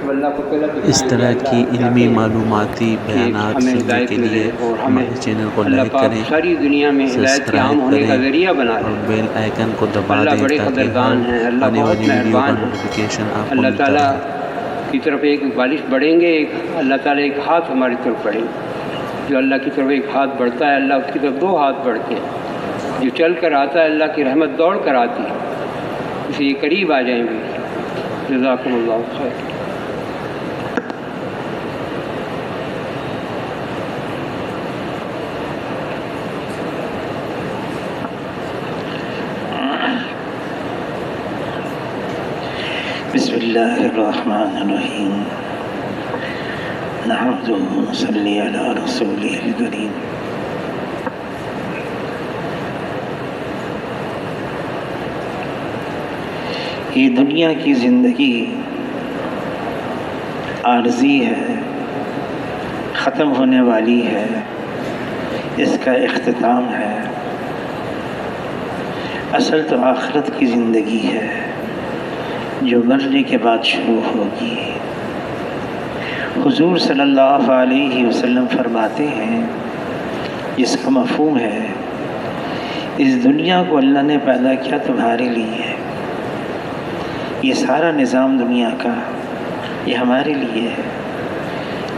اس طرح کی علمی معلوماتی بیانات سننے کے لیے ہمارے چینل کو لائک کریں، سبسکرائب کریں اور بیل آئیکن کو دبا دیں تاکہ ہر آنے والی ویڈیو کا نوٹیفیکیشن آپ کو ملتا رہے۔ کی طرف ایک بالش بڑھیں گے، اللہ تعالیٰ ایک ہاتھ ہماری طرف بڑھیں گے۔ جو اللہ کی طرف ایک ہاتھ بڑھتا ہے، اللہ اس کی طرف دو ہاتھ بڑھتے ہیں۔ جو چل کر آتا ہے، اللہ کی رحمت دوڑ کر آتی ہے، اس لیے قریب آ جائیں گے۔ جزاکم اللہ خیر۔ بسم اللہ الرحمن الرحیم، نحمدہ و نصلی علی رسولہ الکریم۔ یہ دنیا کی زندگی عارضی ہے، ختم ہونے والی ہے، اس کا اختتام ہے۔ اصل تو آخرت کی زندگی ہے جو مرنے کے بعد شروع ہوگی۔ حضور صلی اللہ علیہ وسلم فرماتے ہیں، جس کا مفہوم ہے اس دنیا کو اللہ نے پیدا کیا تمہارے لیے، یہ سارا نظام دنیا کا یہ ہمارے لیے ہے،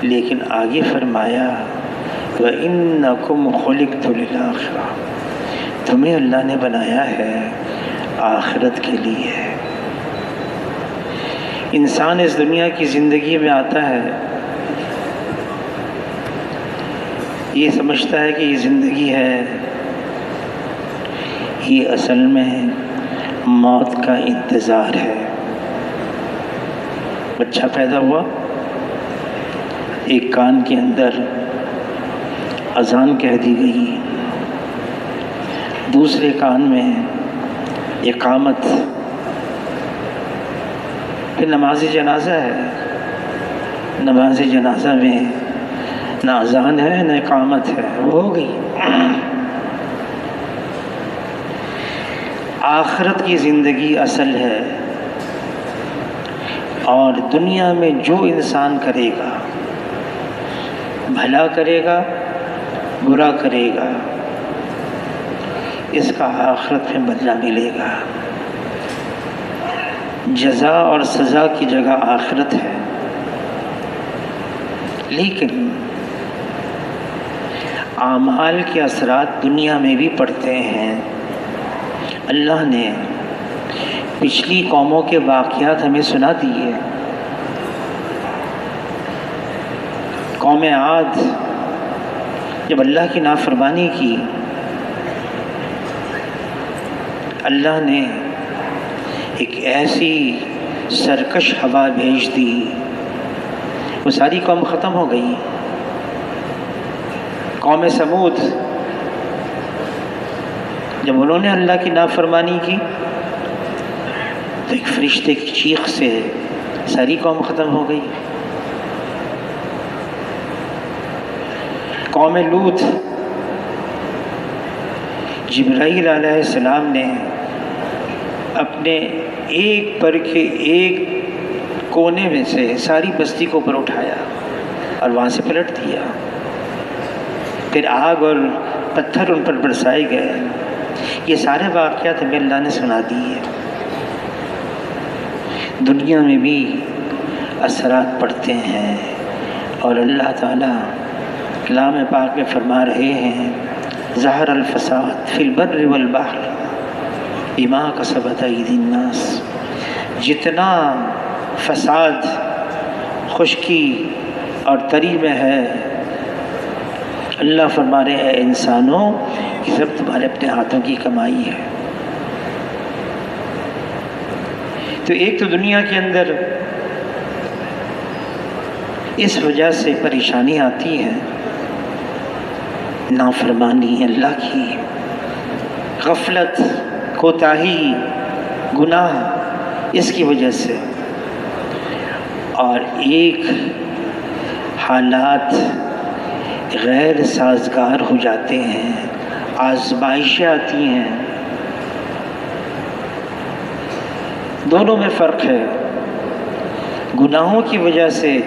لیکن آگے فرمایا وَإِنَّكُمْ خُلِقْتُ لِلْآخِرَةِ، تمہیں اللہ نے بنایا ہے آخرت کے لیے۔ انسان اس دنیا کی زندگی میں آتا ہے، یہ سمجھتا ہے کہ یہ زندگی ہے، یہ اصل میں موت کا انتظار ہے۔ بچہ پیدا ہوا، ایک کان کے اندر اذان کہہ دی گئی، دوسرے کان میں اقامت، پھر نماز جنازہ ہے، نماز جنازہ میں نہ اذان ہے نہ اقامت ہے، وہ ہو گئی۔ آخرت کی زندگی اصل ہے، اور دنیا میں جو انسان کرے گا، بھلا کرے گا برا کرے گا، اس کا آخرت میں بدلہ ملے گا۔ جزا اور سزا کی جگہ آخرت ہے، لیکن اعمال کے اثرات دنیا میں بھی پڑتے ہیں۔ اللہ نے پچھلی قوموں کے واقعات ہمیں سنا دیے۔ قوم عاد جب اللہ کی نافرمانی کی، اللہ نے ایک ایسی سرکش ہوا بھیج دی، وہ ساری قوم ختم ہو گئی۔ قوم سمود جب انہوں نے اللہ کی نافرمانی کی تو ایک فرشتے کی چیخ سے ساری قوم ختم ہو گئی۔ قوم لوط جبرائیل علیہ السلام نے اپنے ایک پر کے ایک کونے میں سے ساری بستی کو اوپر اٹھایا اور وہاں سے پلٹ دیا، پھر آگ اور پتھر ان پر برسائے گئے۔ یہ سارے واقعات ہمیں اللہ نے سنا دیے۔ دنیا میں بھی اثرات پڑتے ہیں، اور اللہ تعالیٰ کلام پاک میں فرما رہے ہیں ظہر الفساد فی البر والبحر بما کسبت ایدی الناس۔ جتنا فساد خشکی اور تری میں ہے، اللہ فرما رہے ہیں انسانوں یہ سب تمہارے اپنے ہاتھوں کی کمائی ہے۔ تو ایک تو دنیا کے اندر اس وجہ سے پریشانی آتی ہے، نافرمانی اللہ کی، غفلت، کوتاہی، گناہ، اس کی وجہ سے، اور ایک حالات غیر سازگار ہو جاتے ہیں، آزمائشیں آتی ہیں۔ دونوں میں فرق ہے۔ گناہوں کی وجہ سے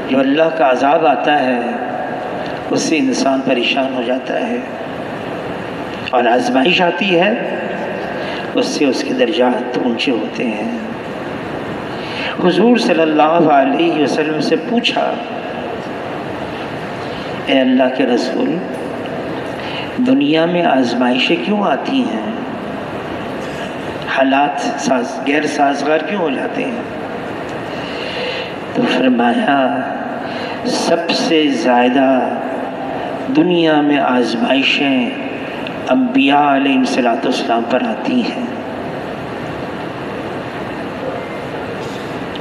جو اللہ کا عذاب آتا ہے اس سے انسان پریشان ہو جاتا ہے، اور آزمائش آتی ہے اس سے اس کے درجات اونچے ہوتے ہیں۔ حضور صلی اللہ علیہ وسلم سے پوچھا، اے اللہ کے رسول، دنیا میں آزمائشیں کیوں آتی ہیں؟ حالات غیر سازگار کیوں ہو جاتے ہیں؟ تو فرمایا سب سے زیادہ دنیا میں آزمائشیں انبیاء علیہ السلام پر آتی ہیں۔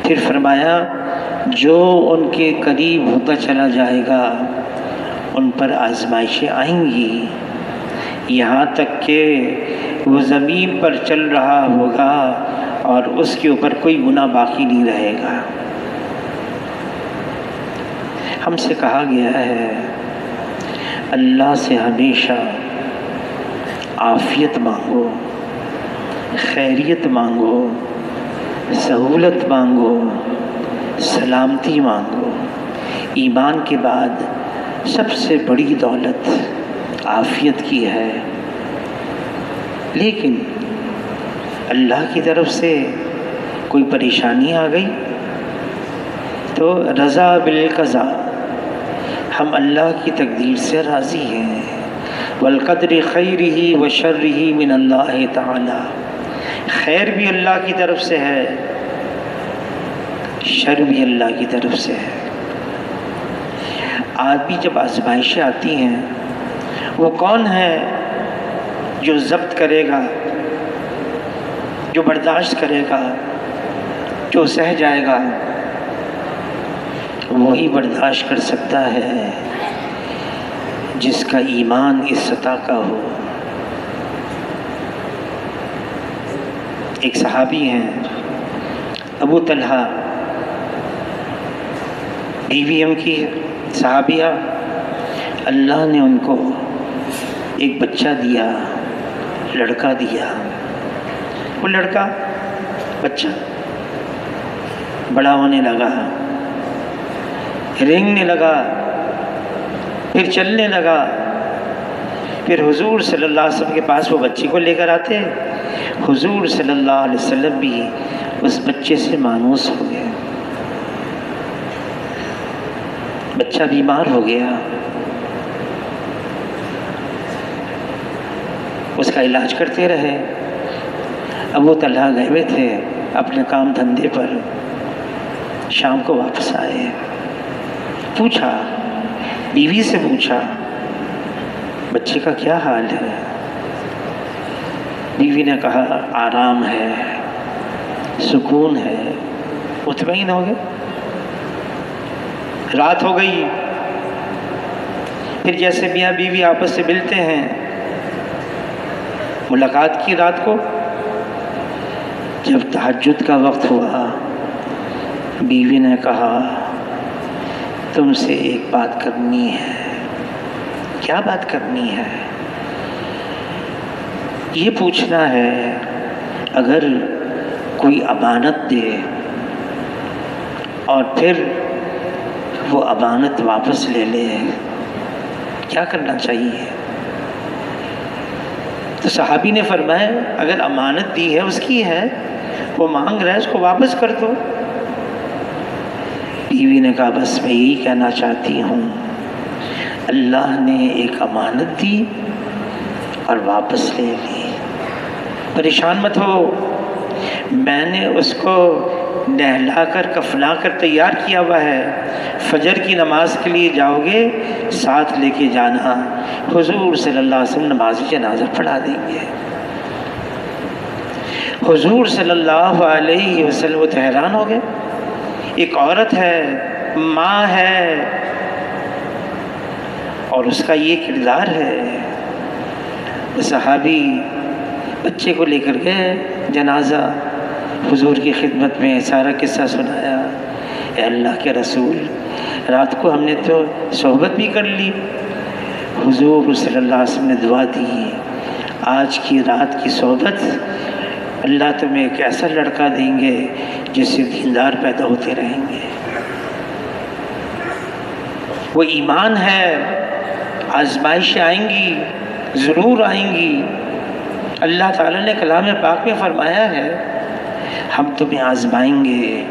پھر فرمایا جو ان کے قریب ہوتا چلا جائے گا ان پر آزمائشیں آئیں گی، یہاں تک کہ وہ زمین پر چل رہا ہوگا اور اس کے اوپر کوئی گناہ باقی نہیں رہے گا۔ ہم سے کہا گیا ہے اللہ سے ہمیشہ عافیت مانگو، خیریت مانگو، سہولت مانگو، سلامتی مانگو۔ ایمان کے بعد سب سے بڑی دولت عافیت کی ہے، لیکن اللہ کی طرف سے کوئی پریشانی آ گئی تو رضا بالقضاء، ہم اللہ کی تقدیر سے راضی ہیں۔ والقدر خیرہ وشرہ من اللہ تعالی، خیر بھی اللہ کی طرف سے ہے، شر بھی اللہ کی طرف سے ہے۔ آدمی جب آزمائشیں آتی ہیں، وہ کون ہے جو ضبط کرے گا، جو برداشت کرے گا، جو سہ جائے گا؟ وہی برداشت کر سکتا ہے جس کا ایمان اس سطح کا ہو۔ ایک صحابی ہیں ابو طلحہ، بیوی ان کی صحابیہ، اللہ نے ان کو ایک بچہ دیا، لڑکا دیا۔ وہ لڑکا بچہ بڑا ہونے لگا، رینگنے لگا، پھر چلنے لگا۔ پھر حضور صلی اللہ علیہ وسلم کے پاس وہ بچے کو لے کر آتے، حضور صلی اللہ علیہ وسلم بھی اس بچے سے مانوس ہو گئے۔ بچہ بیمار ہو گیا، اس کا علاج کرتے رہے۔ ابو طلحہ گئے ہوئے تھے اپنے کام دھندے پر، شام کو واپس آئے، پوچھا، بیوی سے پوچھا بچے کا کیا حال ہے؟ بیوی نے کہا آرام ہے، سکون ہے۔ مطمئن ہو گئے۔ رات ہو گئی، پھر جیسے میاں بیوی آپس سے ملتے ہیں، ملاقات کی رات کو۔ جب تہجد کا وقت ہوا، بیوی نے کہا تم سے ایک بات کرنی ہے۔ کیا بات کرنی ہے؟ یہ پوچھنا ہے اگر کوئی امانت دے اور پھر وہ امانت واپس لے لے، کیا کرنا چاہیے؟ تو صحابی نے فرمایا اگر امانت دی ہے اس کی ہے، وہ مانگ رہا ہے، اس کو واپس کر دو۔ بیوی نے کہا بس میں یہی کہنا چاہتی ہوں، اللہ نے ایک امانت دی اور واپس لے لی، پریشان مت ہو، میں نے اس کو نہلا کر کفنا کر تیار کیا ہوا ہے، فجر کی نماز کے لیے جاؤ گے ساتھ لے کے جانا، حضور صلی اللہ علیہ وسلم نماز جنازہ پڑھا دیں گے۔ حضور صلی اللہ علیہ وسلم وہ تو حیران ہو گئے، ایک عورت ہے، ماں ہے، اور اس کا یہ کردار ہے۔ صحابی بچے کو لے کر گئے جنازہ، حضور کی خدمت میں سارا قصہ سنایا۔ اے اللہ کے رسول، رات کو ہم نے تو صحبت بھی کر لی، حضور صلی اللہ علیہ وسلم نے دعا دی، آج کی رات کی صحبت اللہ تمہیں ایک ایسا لڑکا دیں گے جس سے دیندار پیدا ہوتے رہیں گے۔ وہ ایمان ہے، آزمائشیں آئیں گی، ضرور آئیں گی۔ اللہ تعالیٰ نے کلام پاک میں فرمایا ہے ہم تمہیں آزمائیں گے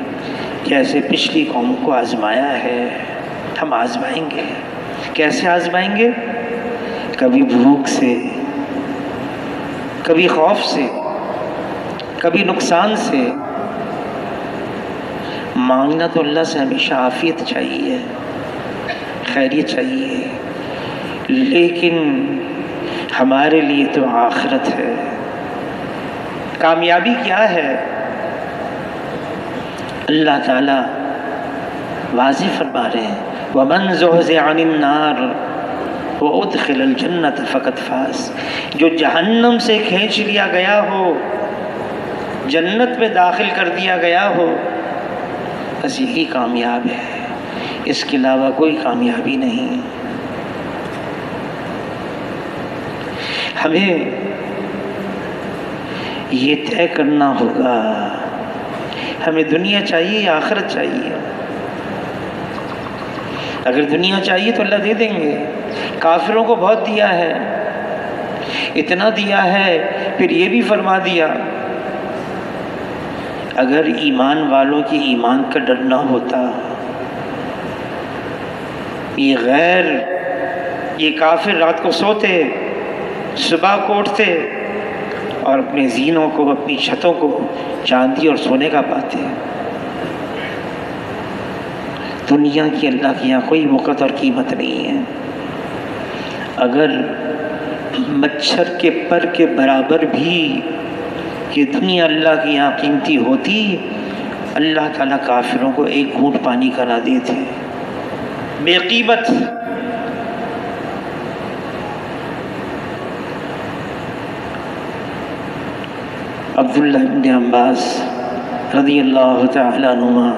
جیسے پچھلی قوم کو آزمایا ہے، ہم آزمائیں گے۔ کیسے آزمائیں گے؟ کبھی بھوک سے، کبھی خوف سے، کبھی نقصان سے۔ مانگنا تو اللہ سے ہمیشہ عافیت چاہیے، خیریت چاہیے، لیکن ہمارے لیے تو آخرت ہے۔ کامیابی کیا ہے؟ اللہ تعالیٰ واضح فرما رہے ہیں وَمَنْ زُحْزِحَ عَنِ النَّارِ وَأُدْخِلَ الْجَنَّةَ فَقَدْ فَازَ۔ جو جہنم سے کھینچ لیا گیا ہو، جنت میں داخل کر دیا گیا ہو، بس یہی کامیاب ہے، اس کے علاوہ کوئی کامیابی نہیں۔ ہمیں یہ طے کرنا ہوگا ہمیں دنیا چاہیے یا آخرت چاہیے۔ اگر دنیا چاہیے تو اللہ دے دیں گے۔ کافروں کو بہت دیا ہے، اتنا دیا ہے، پھر یہ بھی فرما دیا اگر ایمان والوں کی ایمان کا ڈر نہ ہوتا، یہ کافر رات کو سوتے، صبح کو اٹھتے اور اپنے زینوں کو، اپنی چھتوں کو چاندی اور سونے کا پاتے۔ دنیا کی اللہ کے یہاں کوئی وقت اور قیمت نہیں ہے۔ اگر مچھر کے پر کے برابر بھی یہ دنیا اللہ کے یہاں قیمتی ہوتی، اللہ تعالیٰ کافروں کو ایک گھونٹ پانی کا نہ دیتے، بے قیمت۔ عبداللہ بن عباس رضی اللہ تعالیٰ عنہما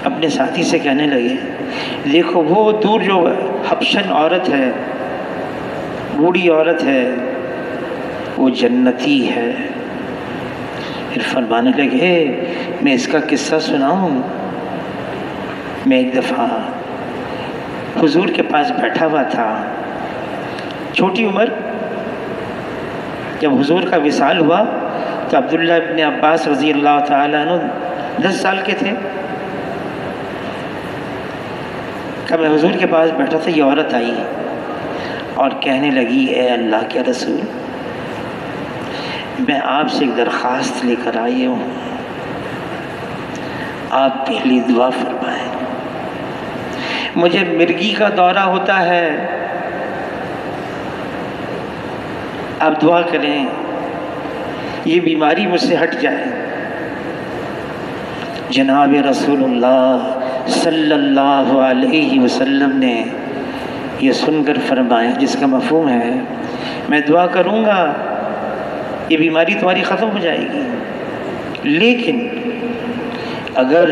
اپنے ساتھی سے کہنے لگے دیکھو وہ دور جو حبشن عورت ہے، بوڑھی عورت ہے، وہ جنتی ہے۔ پھر فرمانے لگے میں اس کا قصہ سناؤں؟ میں ایک دفعہ حضور کے پاس بیٹھا ہوا تھا، چھوٹی عمر، جب حضور کا وصال ہوا تو عبداللہ ابن عباس رضی اللہ تعالیٰ عنہ 10 سال کے تھے۔ کہ میں حضور کے پاس بیٹھا تھا، یہ عورت آئی اور کہنے لگی اے اللہ کے رسول، میں آپ سے ایک درخواست لے کر آئی ہوں، آپ پہلی دعا فرمائیں۔ مجھے مرگی کا دورہ ہوتا ہے، آپ دعا کریں یہ بیماری مجھ سے ہٹ جائے۔ جناب رسول اللہ صلی اللہ علیہ وسلم نے یہ سن کر فرمایا، جس کا مفہوم ہے میں دعا کروں گا یہ بیماری تمہاری ختم ہو جائے گی، لیکن اگر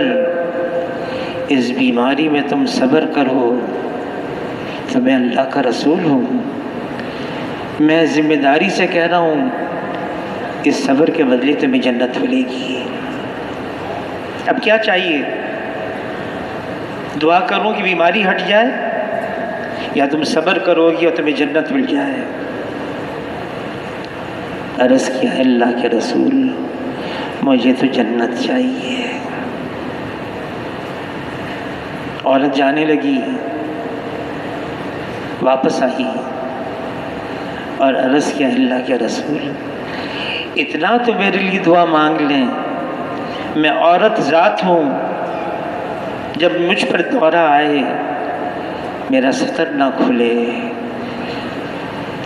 اس بیماری میں تم صبر کرو تو میں اللہ کا رسول ہوں، میں ذمہ داری سے کہہ رہا ہوں اس صبر کے بدلے تمہیں جنت ملے گی۔ اب کیا چاہیے؟ دعا کروں کہ بیماری ہٹ جائے یا تم صبر کرو گی اور تمہیں جنت مل جائے؟ عرض کیا اللہ کے رسول مجھے تو جنت چاہیے۔ عورت جانے لگی، واپس آئی اور عرض کیا اللہ کے رسول اتنا تو میرے لیے دعا مانگ لیں، میں عورت ذات ہوں، جب مجھ پر دورہ آئے میرا ستر نہ کھلے۔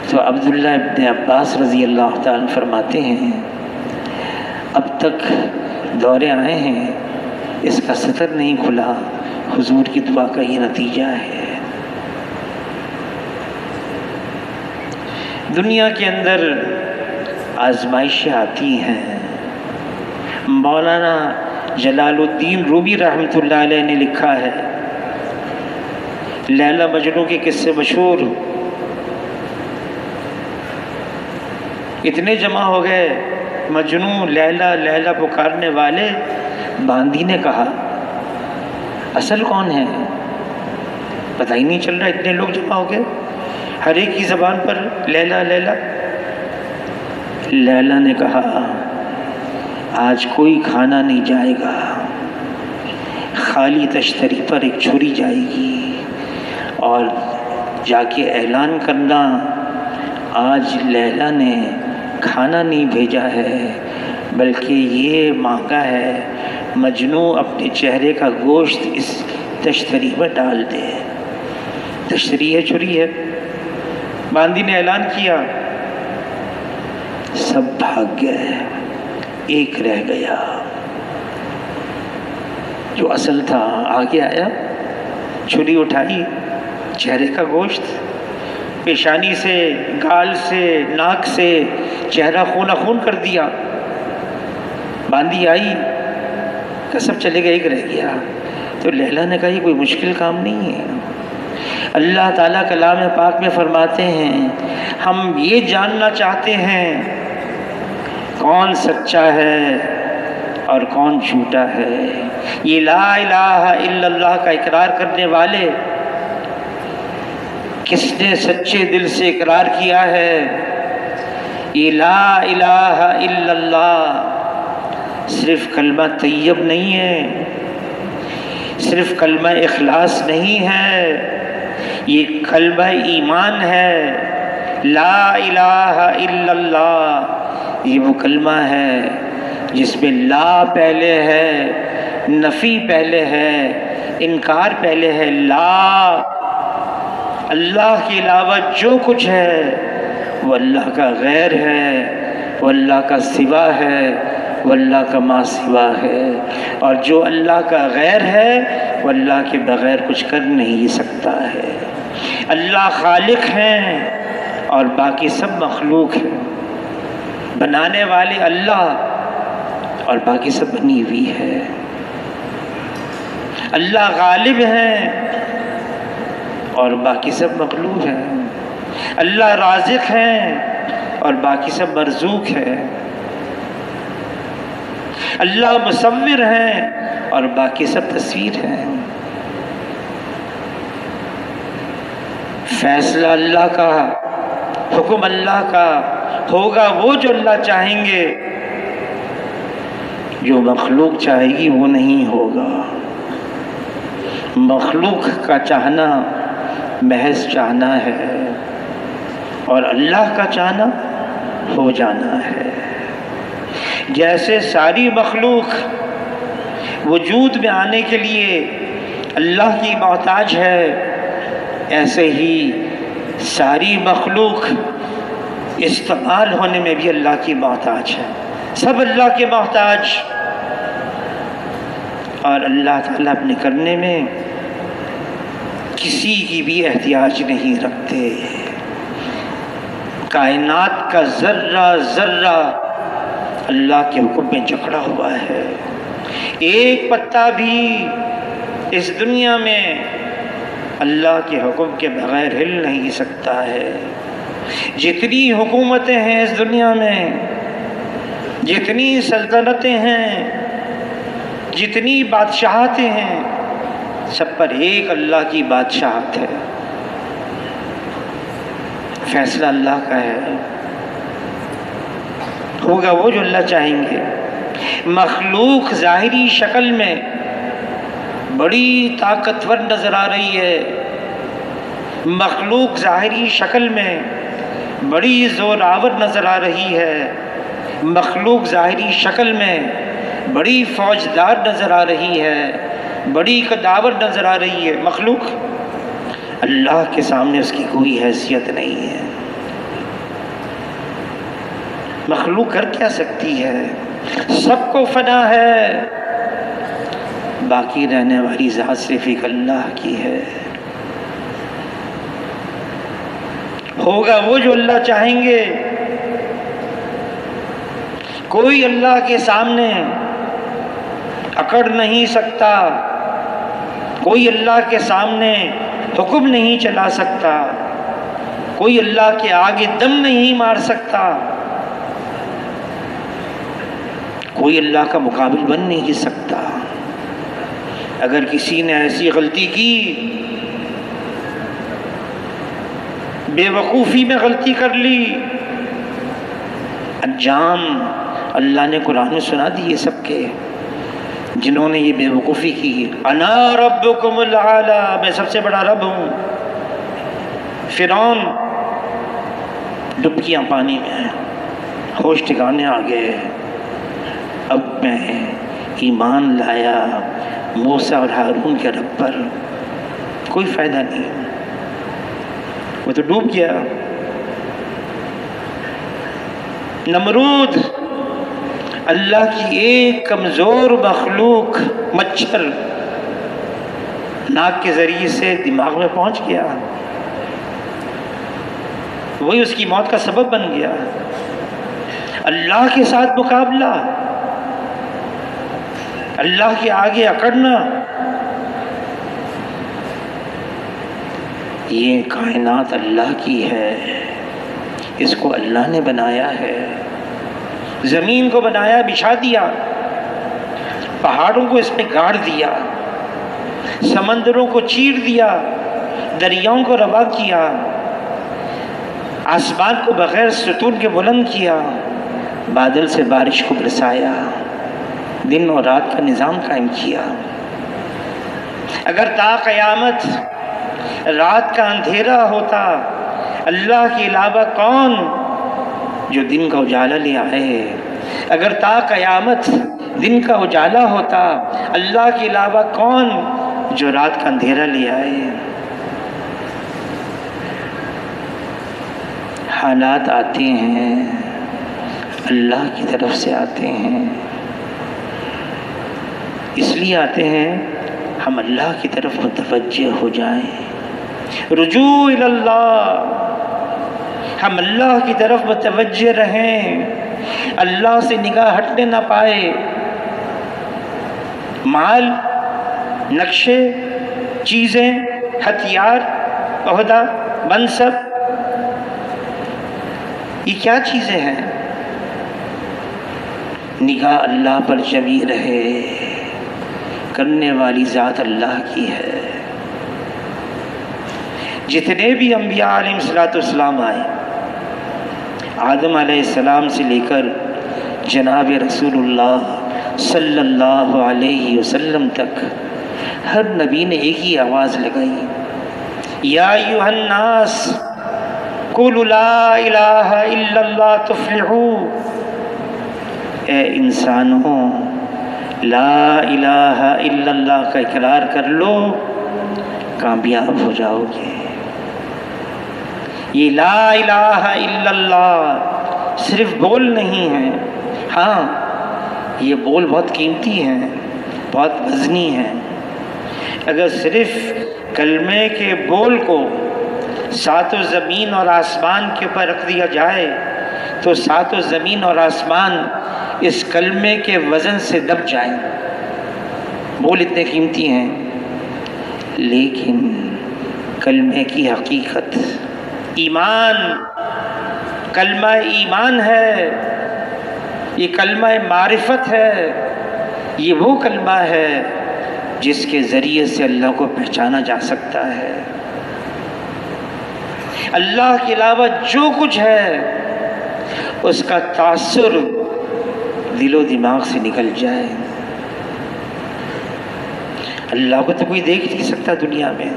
تو عبداللہ ابن عباس رضی اللہ تعالیٰ فرماتے ہیں اب تک دورے آئے ہیں اس کا ستر نہیں کھلا، حضور کی دعا کا یہ نتیجہ ہے۔ دنیا کے اندر آزمائشیں آتی ہیں۔ مولانا جلال الدین رومی رحمۃ اللہ علیہ نے لکھا ہے، لیلا مجنوں کے قصے مشہور، اتنے جمع ہو گئے، مجنوں لیلا لیلا پکارنے والے۔ باندی نے کہا اصل کون ہے؟ پتہ ہی نہیں چل رہا، اتنے لوگ جمع ہو گئے، ہر ایک کی زبان پر لیلا لیلا۔ لیلا نے کہا آج کوئی کھانا نہیں جائے گا، خالی تشتری پر ایک چھری جائے گی، اور جا کے اعلان کرنا آج لیلا نے کھانا نہیں بھیجا ہے بلکہ یہ مانگا ہے مجنوں اپنے چہرے کا گوشت اس تشتری میں ڈال دے۔ تشتری ہے، چھری ہے۔ باندی نے اعلان کیا، سب بھاگ گئے، ایک رہ گیا جو اصل تھا، آگے آیا، چھری اٹھائی، چہرے کا گوشت، پیشانی سے، گال سے، ناک سے چہرہ خون خون کر دیا۔ باندی آئی کہ سب چلے گئے، ایک رہ گیا۔ تو لیلا نے کہا یہ کوئی مشکل کام نہیں ہے۔ اللہ تعالیٰ کلام پاک میں فرماتے ہیں ہم یہ جاننا چاہتے ہیں کون سچا ہے اور کون جھوٹا ہے۔ یہ لا الہ الا اللہ کا اقرار کرنے والے کس نے سچے دل سے اقرار کیا ہے؟ یہ لا الہ الا اللہ صرف کلمہ طیب نہیں ہے، صرف کلمہ اخلاص نہیں ہے، یہ کلمہ ایمان ہے۔ لا الہ الا اللہ یہ وہ کلمہ ہے جس میں لا پہلے ہے، نفی پہلے ہے، انکار پہلے ہے۔ لا، اللہ کے علاوہ جو کچھ ہے وہ اللہ کا غیر ہے، وہ اللہ کا سوا ہے، وہ اللہ کا ما سوا ہے، اور جو اللہ کا غیر ہے وہ اللہ کے بغیر کچھ کر نہیں سکتا ہے۔ اللہ خالق ہیں اور باقی سب مخلوق ہیں، بنانے والے اللہ اور باقی سب بنی ہوئی ہے۔ اللہ غالب ہیں اور باقی سب مغلوب ہیں۔ اللہ رازق ہیں اور باقی سب مرزوق ہیں۔ اللہ مصور ہیں اور باقی سب تصویر ہیں۔ فیصلہ اللہ کا، حکم اللہ کا ہوگا وہ جو اللہ چاہیں گے، جو مخلوق چاہے گی وہ نہیں ہوگا۔ مخلوق کا چاہنا محض چاہنا ہے اور اللہ کا چاہنا ہو جانا ہے۔ جیسے ساری مخلوق وجود میں آنے کے لیے اللہ کی محتاج ہے، ایسے ہی ساری مخلوق استعمال ہونے میں بھی اللہ کی محتاج ہے۔ سب اللہ کے محتاج، اور اللہ تعالیٰ اپنے کرنے میں کسی کی بھی احتیاج نہیں رکھتے۔ کائنات کا ذرہ ذرہ اللہ کے حکم میں جکڑا ہوا ہے۔ ایک پتا بھی اس دنیا میں اللہ کے حکم کے بغیر ہل نہیں سکتا ہے۔ جتنی حکومتیں ہیں اس دنیا میں، جتنی سلطنتیں ہیں، جتنی بادشاہتیں ہیں، سب پر ایک اللہ کی بادشاہت ہے۔ فیصلہ اللہ کا ہے، ہوگا وہ جو اللہ چاہیں گے۔ مخلوق ظاہری شکل میں بڑی طاقتور نظر آ رہی ہے، مخلوق ظاہری شکل میں بڑی زوراور نظر آ رہی ہے، مخلوق ظاہری شکل میں بڑی فوجدار نظر آ رہی ہے، بڑی قداور نظر آ رہی ہے۔ مخلوق اللہ کے سامنے اس کی کوئی حیثیت نہیں ہے۔ مخلوق کر کیا سکتی ہے؟ سب کو فنا ہے، باقی رہنے والی ذات صرف ایک اللہ کی ہے۔ ہوگا وہ جو اللہ چاہیں گے۔ کوئی اللہ کے سامنے اکڑ نہیں سکتا، کوئی اللہ کے سامنے حکم نہیں چلا سکتا، کوئی اللہ کے آگے دم نہیں مار سکتا۔ کوئی اللہ کا مقابل بن نہیں سکتا۔ اگر کسی نے ایسی غلطی کی، بے وقوفی میں غلطی کر لی، انجام اللہ نے قرآن میں سنا دیے سب کے، جنہوں نے یہ بے وقوفی کی۔ انا ربکم الاعلی، میں سب سے بڑا رب ہوں۔ فرعون ڈبکیاں پانی میں، ہوش ٹھکانے آ گئے۔ اب میں ایمان لایا موسیٰ اور ہارون کے رب پر، کوئی فائدہ نہیں، وہ تو ڈوب گیا۔ نمرود اللہ کی ایک کمزور مخلوق مچھر ناک کے ذریعے سے دماغ میں پہنچ گیا، وہی اس کی موت کا سبب بن گیا۔ اللہ کے ساتھ مقابلہ، اللہ کے آگے اکڑنا، یہ کائنات اللہ کی ہے، اس کو اللہ نے بنایا ہے۔ زمین کو بنایا، بچھا دیا، پہاڑوں کو اس پہ گاڑ دیا، سمندروں کو چیر دیا، دریاؤں کو روا کیا، آسمان کو بغیر ستون کے بلند کیا، بادل سے بارش کو برسایا، دن اور رات کا نظام قائم کیا۔ اگر تا قیامت رات کا اندھیرا ہوتا، اللہ کے علاوہ کون جو دن کا اجالا لے آئے؟ اگر تا قیامت دن کا اجالا ہوتا، اللہ کے علاوہ کون جو رات کا اندھیرا لے آئے؟ حالات آتے ہیں اللہ کی طرف سے آتے ہیں، اس لیے آتے ہیں ہم اللہ کی طرف متوجہ ہو جائیں، رجوع الی اللہ، ہم اللہ کی طرف متوجہ رہیں، اللہ سے نگاہ ہٹنے نہ پائے۔ مال، نقشے، چیزیں، ہتھیار، عہدہ، منصب، یہ کیا چیزیں ہیں؟ نگاہ اللہ پر جمی رہے، کرنے والی ذات اللہ کی ہے۔ جتنے بھی انبیاء علیہ السلام آئے، آدم علیہ السلام سے لے کر جناب رسول اللہ صلی اللہ علیہ وسلم تک، ہر نبی نے ایک ہی آواز لگائی، یا ایھا الناس قولوا لا الہ الا اللہ تفلحوا، اے انسانوں لا الہ الا اللہ کا اقرار کر لو، کامیاب ہو جاؤ گے۔ یہ لا الہ الا اللہ صرف بول نہیں ہے، ہاں یہ بول بہت قیمتی ہیں، بہت وزنی ہیں۔ اگر صرف کلمے کے بول کو ساتوں زمین اور آسمان کے اوپر رکھ دیا جائے تو ساتوں زمین اور آسمان اس کلمے کے وزن سے دب جائیں، بول اتنے قیمتی ہیں۔ لیکن کلمے کی حقیقت ایمان، کلمہ ایمان ہے، یہ کلمہ معرفت ہے، یہ وہ کلمہ ہے جس کے ذریعے سے اللہ کو پہچانا جا سکتا ہے۔ اللہ کے علاوہ جو کچھ ہے اس کا تاثر دل و دماغ سے نکل جائے۔ اللہ کو تو کوئی دیکھ نہیں سکتا دنیا میں،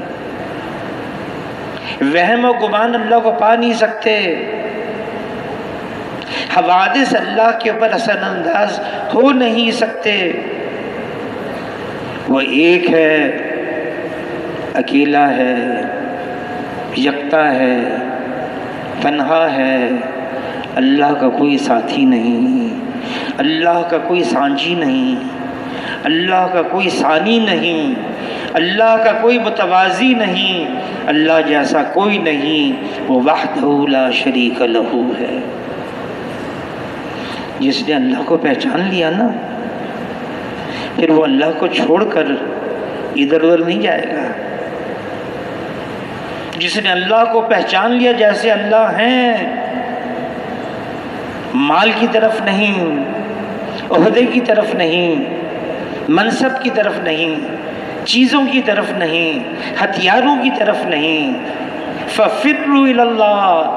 وہم و گمان اللہ کو پا نہیں سکتے، حوادث اللہ کے اوپر اثر انداز ہو نہیں سکتے۔ وہ ایک ہے، اکیلا ہے، یکتا ہے، تنہا ہے، اللہ کا کوئی ساتھی نہیں، اللہ کا کوئی سانجی نہیں، اللہ کا کوئی ثانی نہیں، اللہ کا کوئی متوازی نہیں، اللہ جیسا کوئی نہیں، وہ وحدہ لا شریک لہ ہے۔ جس نے اللہ کو پہچان لیا نا، پھر وہ اللہ کو چھوڑ کر ادھر ادھر نہیں جائے گا۔ جس نے اللہ کو پہچان لیا جیسے اللہ ہیں، مال کی طرف نہیں، عہدے کی طرف نہیں، منصب کی طرف نہیں، چیزوں کی طرف نہیں، ہتھیاروں کی طرف نہیں۔ فَفِرُّوا إِلَى اللَّهِ،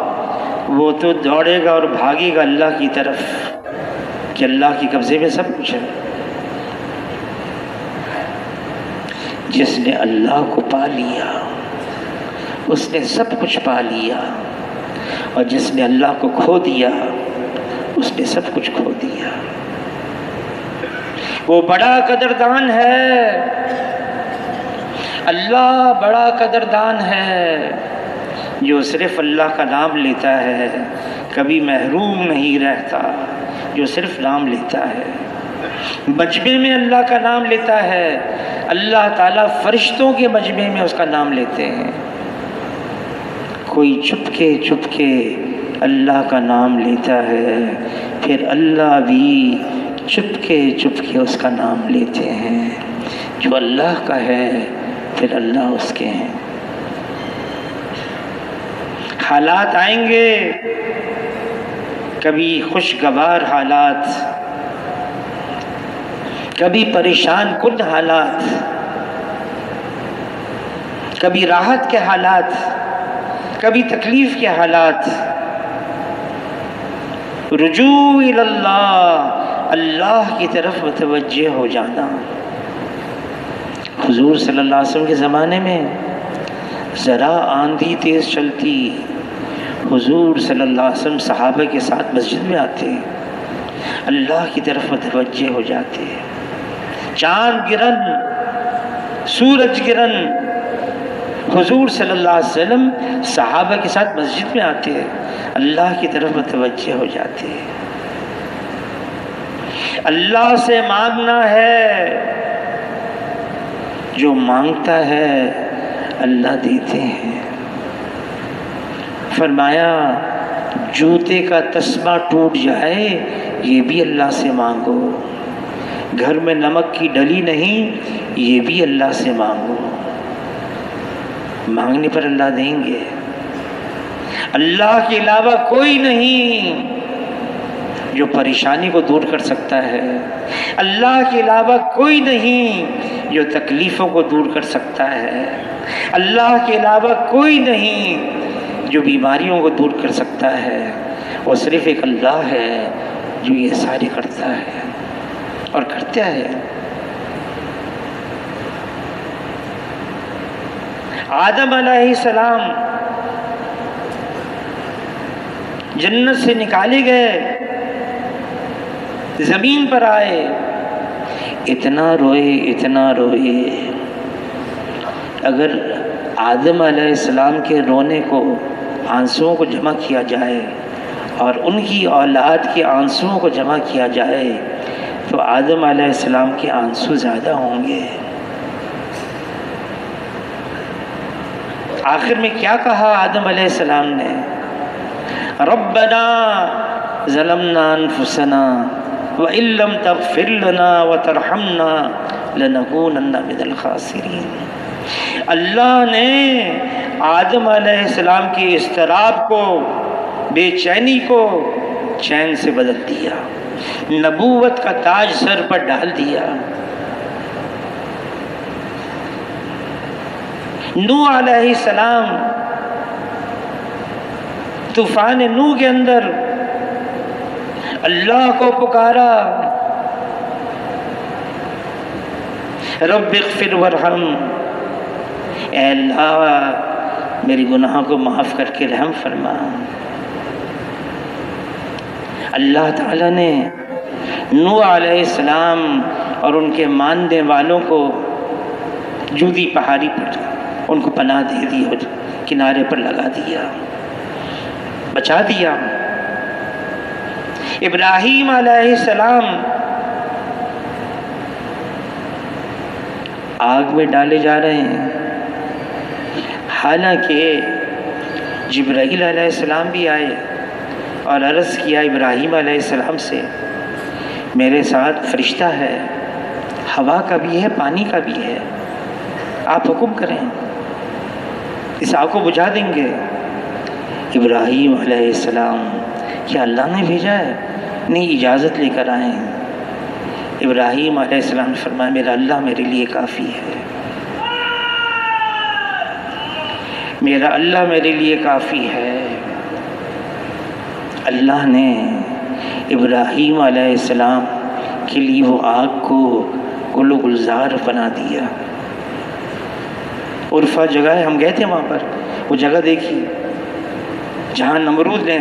وہ تو دوڑے گا اور بھاگے گا اللہ کی طرف کہ اللہ کے قبضے میں سب کچھ ہے۔ جس نے اللہ کو پا لیا اس نے سب کچھ پا لیا، اور جس نے اللہ کو کھو دیا اس نے سب کچھ کھو دیا۔ وہ بڑا قدردان ہے، اللہ بڑا قدردان ہے، جو صرف اللہ کا نام لیتا ہے، کبھی محروم نہیں رہتا، جو صرف نام لیتا ہے، مجمع میں اللہ کا نام لیتا ہے۔ اللہ تعالیٰ فرشتوں کے مجمع میں اس کا نام لیتے ہیں۔ کوئی چپ کے اللہ کا نام لیتا ہے، پھر اللہ بھی چپ کے اس کا نام لیتے ہیں۔ جو اللہ کا ہے پھر اللہ اس کے ہیں۔ حالات آئیں گے، کبھی خوشگوار حالات، کبھی پریشان کن حالات، کبھی راحت کے حالات، کبھی تکلیف کے حالات۔ رجوع الی اللہ، اللہ کی طرف متوجہ ہو جانا۔ حضور صلی اللہ علیہ وسلم کے زمانے میں ذرا آندھی تیز چلتی، حضور صلی اللہ علیہ وسلم صحابہ کے ساتھ مسجد میں آتے، اللہ کی طرف متوجہ ہو جاتے۔ چاند گرن، سورج گرن، حضور صلی اللہ علیہ وسلم صحابہ کے ساتھ مسجد میں آتے، اللہ کی طرف متوجہ ہو جاتے۔ اللہ سے مانگنا ہے، جو مانگتا ہے اللہ دیتے ہیں۔ فرمایا جوتے کا تسمہ ٹوٹ جائے یہ بھی اللہ سے مانگو، گھر میں نمک کی ڈلی نہیں یہ بھی اللہ سے مانگو۔ مانگنے پر اللہ دیں گے۔ اللہ کے علاوہ کوئی نہیں جو پریشانی کو دور کر سکتا ہے، اللہ کے علاوہ کوئی نہیں جو تکلیفوں کو دور کر سکتا ہے، اللہ کے علاوہ کوئی نہیں جو بیماریوں کو دور کر سکتا ہے۔ وہ صرف ایک اللہ ہے جو یہ سارے کرتا ہے اور کرتا ہے۔ آدم علیہ السلام جنت سے نکالے گئے، زمین پر آئے، اتنا روئے۔ اگر آدم علیہ السلام کے رونے کو، آنسوؤں کو جمع کیا جائے اور ان کی اولاد کے آنسوؤں کو جمع کیا جائے تو آدم علیہ السلام کے آنسو زیادہ ہوں گے۔ آخر میں کیا کہا آدم علیہ السلام نے؟ ربنا ظلمنا انفسنا وَإِن لَّمْ تَغْفِرْ لَنَا وَتَرْحَمْنَا لَنَكُونَنَّ مِنَ الْخَاسِرِينَ۔ اللہ نے آدم علیہ السلام کی اضطراب کو، بے چینی کو چین سے بدل دیا، نبوت کا تاج سر پر ڈال دیا۔ نوح علیہ السلام طوفان نوح کے اندر اللہ کو پکارا، رب اغفر وارحم، اے اللہ میری گناہوں کو معاف کر کے رحم فرما۔ اللہ تعالیٰ نے نوح علیہ السلام اور ان کے ماننے والوں کو جودی پہاڑی پر ان کو پناہ دے دی اور کنارے پر لگا دیا، بچا دیا۔ ابراہیم علیہ السلام آگ میں ڈالے جا رہے ہیں، حالانکہ جبرائیل علیہ السلام بھی آئے اور عرض کیا ابراہیم علیہ السلام سے، میرے ساتھ فرشتہ ہے، ہوا کا بھی ہے پانی کا بھی ہے، آپ حکم کریں، اس آگ کو بجھا دیں گے۔ ابراہیم علیہ السلام، کیا اللہ نے بھیجا ہے؟ نہیں، اجازت لے کر آئیں۔ ابراہیم علیہ السلام نے فرمایا میرا اللہ میرے لیے کافی ہے، میرا اللہ میرے لیے کافی ہے۔ اللہ نے ابراہیم علیہ السلام کے لیے وہ آگ کو گل و گلزار بنا دیا۔ عرفہ جگہ ہے، ہم گئے تھے وہاں پر، وہ جگہ دیکھی جہاں نمرود نے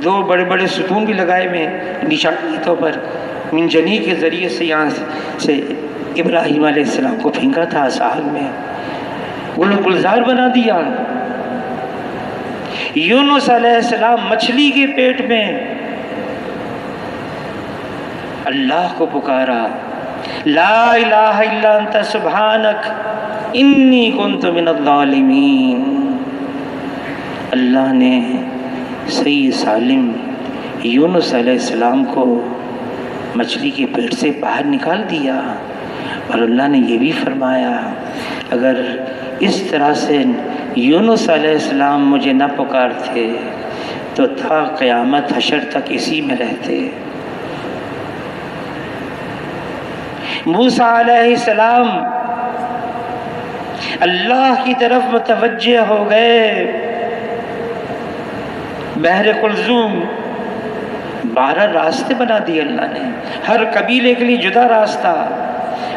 2 بڑے بڑے ستون بھی لگائے ہوئے نشانی کے طور پر، منجنی کے ذریعے سے یہاں سے ابراہیم علیہ السلام کو پھینکا تھا اس آگ میں، گل و گلزار بنا دیا۔ یونس علیہ السلام مچھلی کے پیٹ میں اللہ کو پکارا، لا الہ الا انت سبحانک انی کنت من الظالمین۔ اللہ نے صحیح سالم یونس علیہ السلام کو مچھلی کے پیٹ سے باہر نکال دیا، اور اللہ نے یہ بھی فرمایا اگر اس طرح سے یونس علیہ السلام مجھے نہ پکارتے تو تا قیامت حشر تک اسی میں رہتے۔ موسیٰ علیہ السلام اللہ کی طرف متوجہ ہو گئے، بحر قلزم 12 راستے بنا دیے اللہ نے، ہر قبیلے کے لیے جدا راستہ۔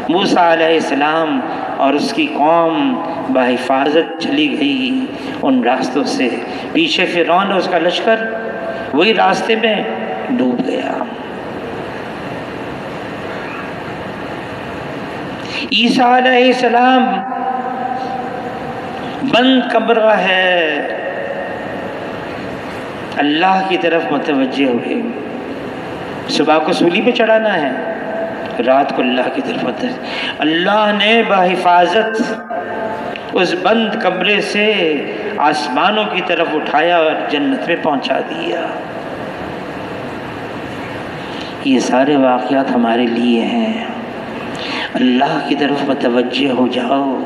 موسیٰ علیہ السلام اور اس کی قوم بحفاظت چلی گئی ان راستوں سے، پیچھے فرعون اور اس کا لشکر وہی راستے میں ڈوب گیا۔ عیسیٰ علیہ السلام بند کمرہ ہے، اللہ کی طرف متوجہ ہوئے، صبح کو سولی پہ چڑھانا ہے، رات کو اللہ کی طرف متوجہ۔ اللہ نے بحفاظت اس بند کمرے سے آسمانوں کی طرف اٹھایا اور جنت میں پہنچا دیا۔ یہ سارے واقعات ہمارے لیے ہیں، اللہ کی طرف متوجہ ہو جاؤ۔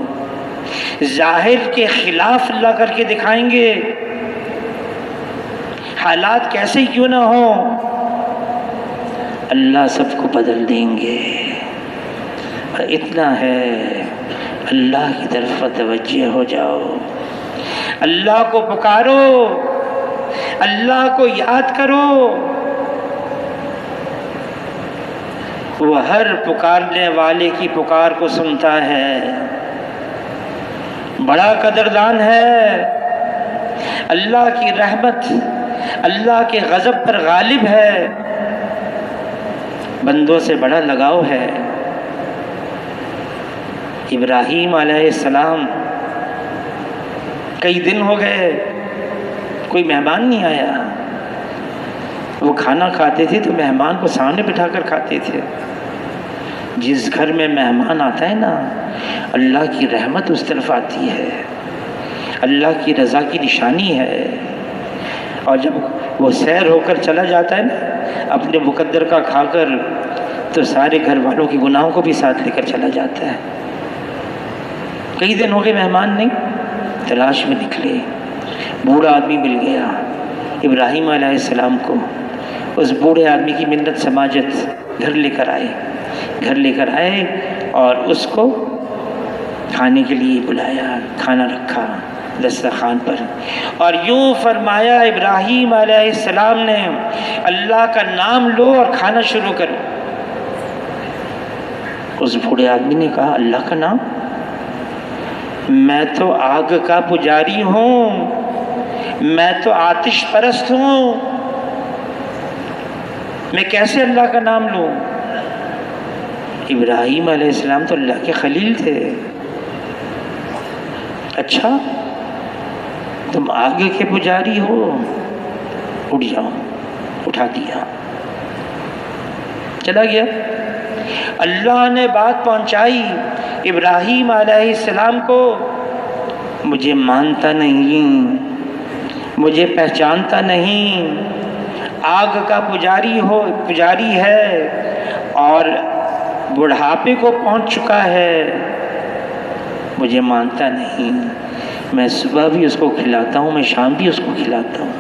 ظاہر کے خلاف اللہ کر کے دکھائیں گے، حالات کیسے کیوں نہ ہوں، اللہ سب کو بدل دیں گے۔ اور اتنا ہے، اللہ کی طرف متوجہ ہو جاؤ، اللہ کو پکارو، اللہ کو یاد کرو، وہ ہر پکارنے والے کی پکار کو سنتا ہے، بڑا قدردان ہے، اللہ کی رحمت اللہ کے غضب پر غالب ہے، بندوں سے بڑا لگاؤ ہے۔ ابراہیم علیہ السلام کئی دن ہو گئے کوئی مہمان نہیں آیا، وہ کھانا کھاتے تھے تو مہمان کو سامنے بٹھا کر کھاتے تھے۔ جس گھر میں مہمان آتا ہے نا، اللہ کی رحمت اس طرف آتی ہے، اللہ کی رضا کی نشانی ہے۔ اور جب وہ سیر ہو کر چلا جاتا ہے نا اپنے مقدر کا کھا کر، تو سارے گھر والوں کے گناہوں کو بھی ساتھ لے کر چلا جاتا ہے۔ کئی دن ہو گئے مہمان نہیں، تلاش میں نکلے، بوڑھا آدمی مل گیا ابراہیم علیہ السلام کو، اس بوڑھے آدمی کی منت سماجت گھر لے کر آئے اور اس کو کھانے کے لیے بلایا، کھانا رکھا دسترخوان پر، اور یوں فرمایا ابراہیم علیہ السلام نے اللہ کا نام لو اور کھانا شروع کرو۔ اس بوڑھے آدمی نے کہا اللہ کا نام؟ میں تو آگ کا پجاری ہوں، میں تو آتش پرست ہوں، میں کیسے اللہ کا نام لوں؟ ابراہیم علیہ السلام تو اللہ کے خلیل تھے۔ اچھا تم آگ کے پجاری ہو، اٹھ جاؤ، اٹھا دیا، چلا گیا۔ اللہ نے بات پہنچائی ابراہیم علیہ السلام کو، مجھے مانتا نہیں، مجھے پہچانتا نہیں، آگ کا پجاری ہے اور بڑھاپے کو پہنچ چکا ہے، مجھے مانتا نہیں، میں صبح بھی اس کو کھلاتا ہوں، میں شام بھی اس کو کھلاتا ہوں۔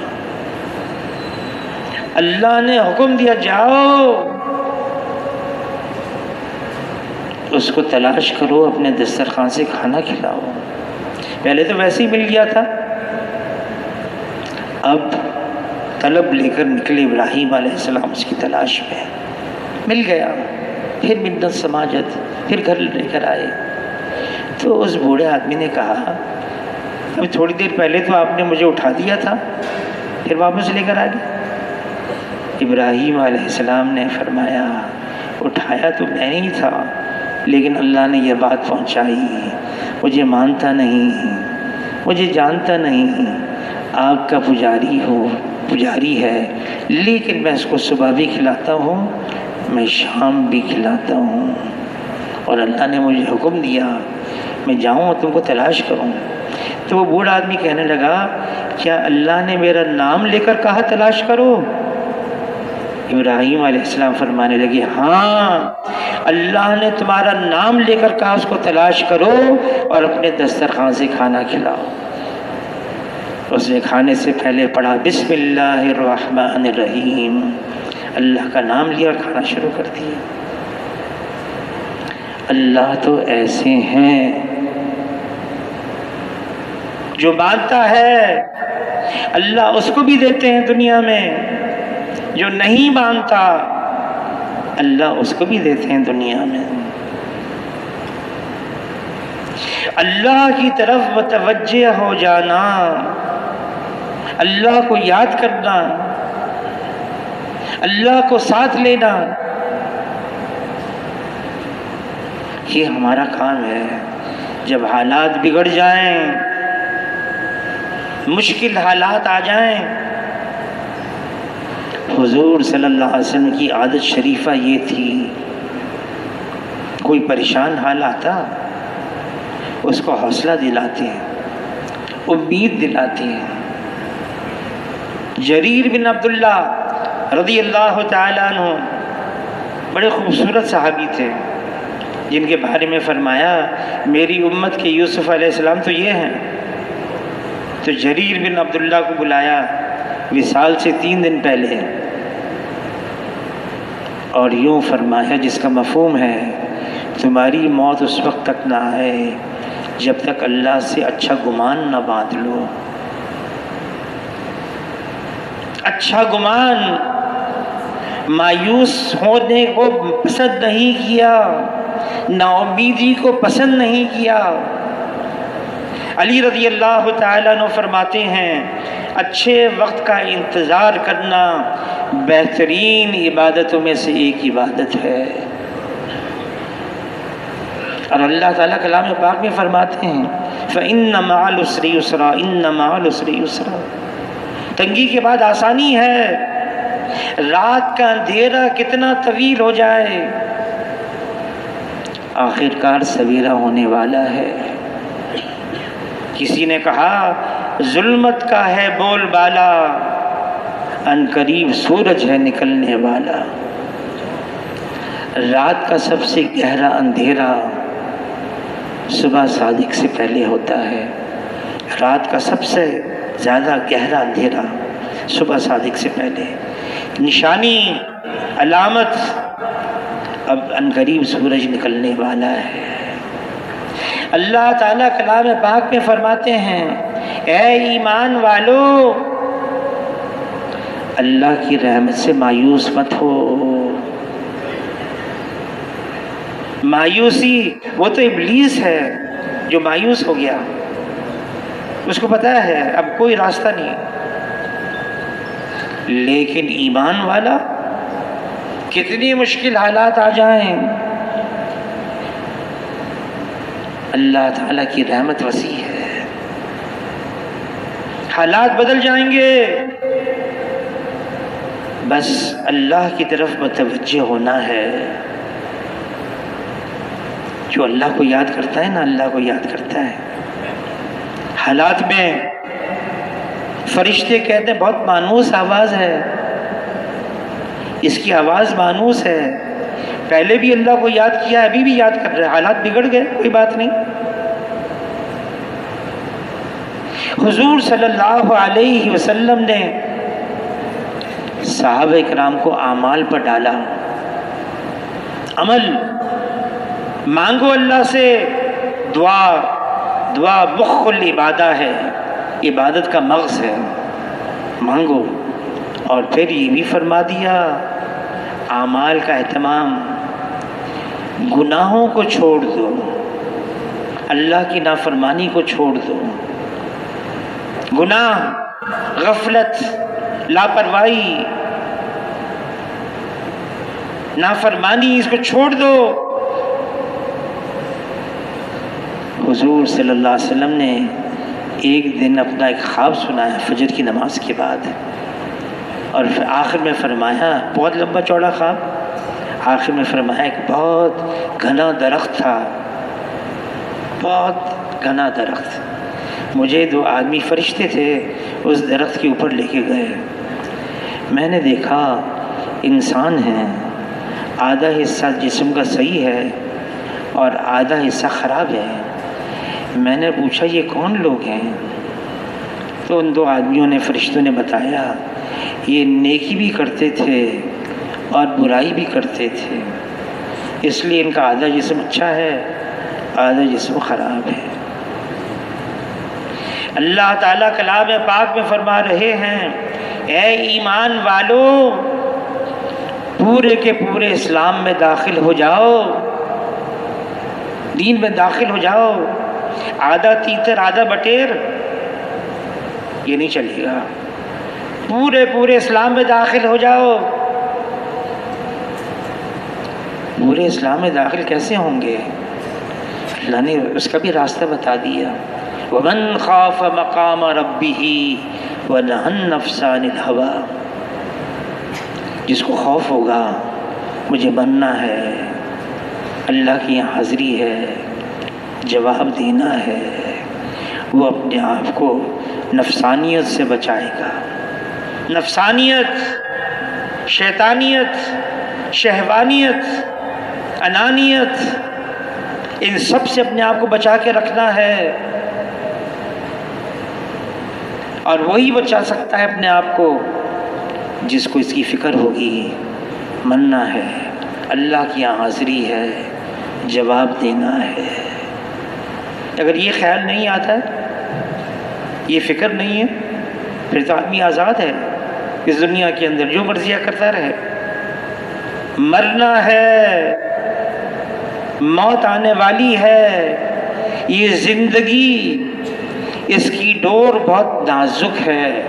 اللہ نے حکم دیا جاؤ اس کو تلاش کرو، اپنے دسترخوان سے کھانا کھلاؤ۔ پہلے تو ویسے ہی مل گیا تھا، اب طلب لے کر نکلے ابراہیم علیہ السلام اس کی تلاش میں، مل گیا، پھر منت سماجت، پھر گھر لے کر آئے۔ تو اس بوڑھے آدمی نے کہا ابھی تھوڑی دیر پہلے تو آپ نے مجھے اٹھا دیا تھا، پھر واپس لے کر آ گئے۔ ابراہیم علیہ السلام نے فرمایا اٹھایا تو میں نہیں تھا، لیکن اللہ نے یہ بات پہنچائی، مجھے مانتا نہیں، مجھے جانتا نہیں، آگ کا پجاری ہے، لیکن میں اس کو صبح بھی کھلاتا ہوں، میں شام بھی کھلاتا ہوں، اور اللہ نے مجھے حکم دیا میں جاؤں اور تم کو تلاش کروں۔ تو وہ بوڑھا آدمی کہنے لگا کیا اللہ نے میرا نام لے کر کہا تلاش کرو؟ ابراہیم علیہ السلام فرمانے لگے ہاں، اللہ نے تمہارا نام لے کر کہا اس کو تلاش کرو اور اپنے دسترخوان سے کھانا کھلاؤ۔ اس نے کھانے سے پہلے پڑھا بسم اللہ الرحمن الرحیم، اللہ کا نام لیا اور کھانا شروع کر دیا۔ اللہ تو ایسے ہیں جو مانتا ہے اللہ اس کو بھی دیتے ہیں دنیا میں، جو نہیں مانتا اللہ اس کو بھی دیتے ہیں دنیا میں۔ اللہ کی طرف متوجہ ہو جانا، اللہ کو یاد کرنا، اللہ کو ساتھ لینا، یہ ہمارا کام ہے۔ جب حالات بگڑ جائیں، مشکل حالات آ جائیں، حضور صلی اللہ علیہ وسلم کی عادت شریفہ یہ تھی، کوئی پریشان حال آتا اس کو حوصلہ دلاتے ہیں، امید دلاتے ہیں۔ جریر بن عبداللہ رضی اللہ تعالیٰ عنہ بڑے خوبصورت صحابی تھے، جن کے بارے میں فرمایا میری امت کے یوسف علیہ السلام تو یہ ہیں۔ تو جریر بن عبداللہ کو بلایا وصال سے 3 دن پہلے، اور یوں فرمایا جس کا مفہوم ہے تمہاری موت اس وقت تک نہ آئے جب تک اللہ سے اچھا گمان نہ باندھ لو۔ اچھا گمان، مایوس ہونے کو پسند نہیں کیا، نا امیدی کو پسند نہیں کیا۔ علی رضی اللہ تعالیٰ عنہ فرماتے ہیں اچھے وقت کا انتظار کرنا بہترین عبادتوں میں سے ایک عبادت ہے۔ اور اللہ تعالیٰ کلام پاک میں فرماتے ہیں فَإِنَّ مَعَ الْعُسْرِ يُسْرًا، إِنَّ مَعَ الْعُسْرِ يُسْرًا، تنگی کے بعد آسانی ہے۔ رات کا اندھیرا کتنا طویل ہو جائے، آخرکار سویرا ہونے والا ہے۔ کسی نے کہا ظلمت کا ہے بول بالا، ان قریب سورج ہے نکلنے والا۔ رات کا سب سے گہرا اندھیرا صبح صادق سے پہلے ہوتا ہے، رات کا سب سے زیادہ گہرا اندھیرا صبح صادق سے پہلے۔ نشانی، علامت، اب ان قریب سورج نکلنے والا ہے۔ اللہ تعالیٰ کلام پاک میں فرماتے ہیں اے ایمان والو، اللہ کی رحمت سے مایوس مت ہو۔ مایوسی، وہ تو ابلیس ہے جو مایوس ہو گیا، اس کو پتا ہے اب کوئی راستہ نہیں، لیکن ایمان والا کتنی مشکل حالات آ جائیں اللہ تعالیٰ کی رحمت وسیع ہے، حالات بدل جائیں گے، بس اللہ کی طرف متوجہ ہونا ہے۔ جو اللہ کو یاد کرتا ہے نا، اللہ کو یاد کرتا ہے۔ حالات میں فرشتے کہتے ہیں بہت مانوس آواز ہے، اس کی آواز مانوس ہے، پہلے بھی اللہ کو یاد کیا، ابھی بھی یاد کر رہے ہیں، حالات بگڑ گئے کوئی بات نہیں۔ حضور صلی اللہ علیہ وسلم نے صحابہ کرام کو اعمال پر ڈالا، عمل مانگو اللہ سے دعا مخ العبادہ ہے، عبادت کا مغز ہے، مانگو۔ اور پھر یہ بھی فرما دیا اعمال کا اہتمام، گناہوں کو چھوڑ دو، اللہ کی نافرمانی کو چھوڑ دو، گناہ، غفلت، لاپرواہی، نافرمانی، اس کو چھوڑ دو۔ حضور صلی اللہ علیہ وسلم نے ایک دن اپنا ایک خواب سنایا فجر کی نماز کے بعد، اور آخر میں فرمایا، بہت لمبا چوڑا خواب، آخر میں فرمایا ایک بہت گھنا درخت تھا، بہت گھنا درخت، مجھے 2 آدمی فرشتے تھے اس درخت کے اوپر لے کے گئے، میں نے دیکھا انسان ہیں، آدھا حصہ جسم کا صحیح ہے اور آدھا حصہ خراب ہے۔ میں نے پوچھا یہ کون لوگ ہیں؟ تو ان 2 آدمیوں نے، فرشتوں نے بتایا یہ نیکی بھی کرتے تھے اور برائی بھی کرتے تھے، اس لیے ان کا آدھا جسم اچھا ہے، آدھا جسم خراب ہے۔ اللہ تعالیٰ کلام پاک میں فرما رہے ہیں، اے ایمان والو پورے کے پورے اسلام میں داخل ہو جاؤ، دین میں داخل ہو جاؤ، آدھا تیتر آدھا بٹیر یہ نہیں چلے گا، پورے اسلام میں داخل ہو جاؤ۔ پورے اسلام میں داخل کیسے ہوں گے؟ اللہ نے اس کا بھی راستہ بتا دیا، وَمَنْ خَافَ مَقَامَ رَبِّهِ وَنَهَى النَّفْسَ عَنِ الْهَوَىٰ، جس کو خوف ہوگا مجھے بننا ہے، اللہ کی یہاں حاضری ہے، جواب دینا ہے، وہ اپنے آپ کو نفسانیت سے بچائے گا۔ نفسانیت، شیطانیت، شہوانیت، انانیت، ان سب سے اپنے آپ کو بچا کے رکھنا ہے، اور وہی بچا سکتا ہے اپنے آپ کو جس کو اس کی فکر ہوگی، مننا ہے، اللہ کی یہاں حاضری ہے، جواب دینا ہے۔ اگر یہ خیال نہیں آتا ہے، یہ فکر نہیں ہے، پھر تو آدمی آزاد ہے، اس دنیا کے اندر جو مرضیہ کرتا رہے۔ مرنا ہے، موت آنے والی ہے، یہ زندگی اس کی ڈور بہت نازک ہے،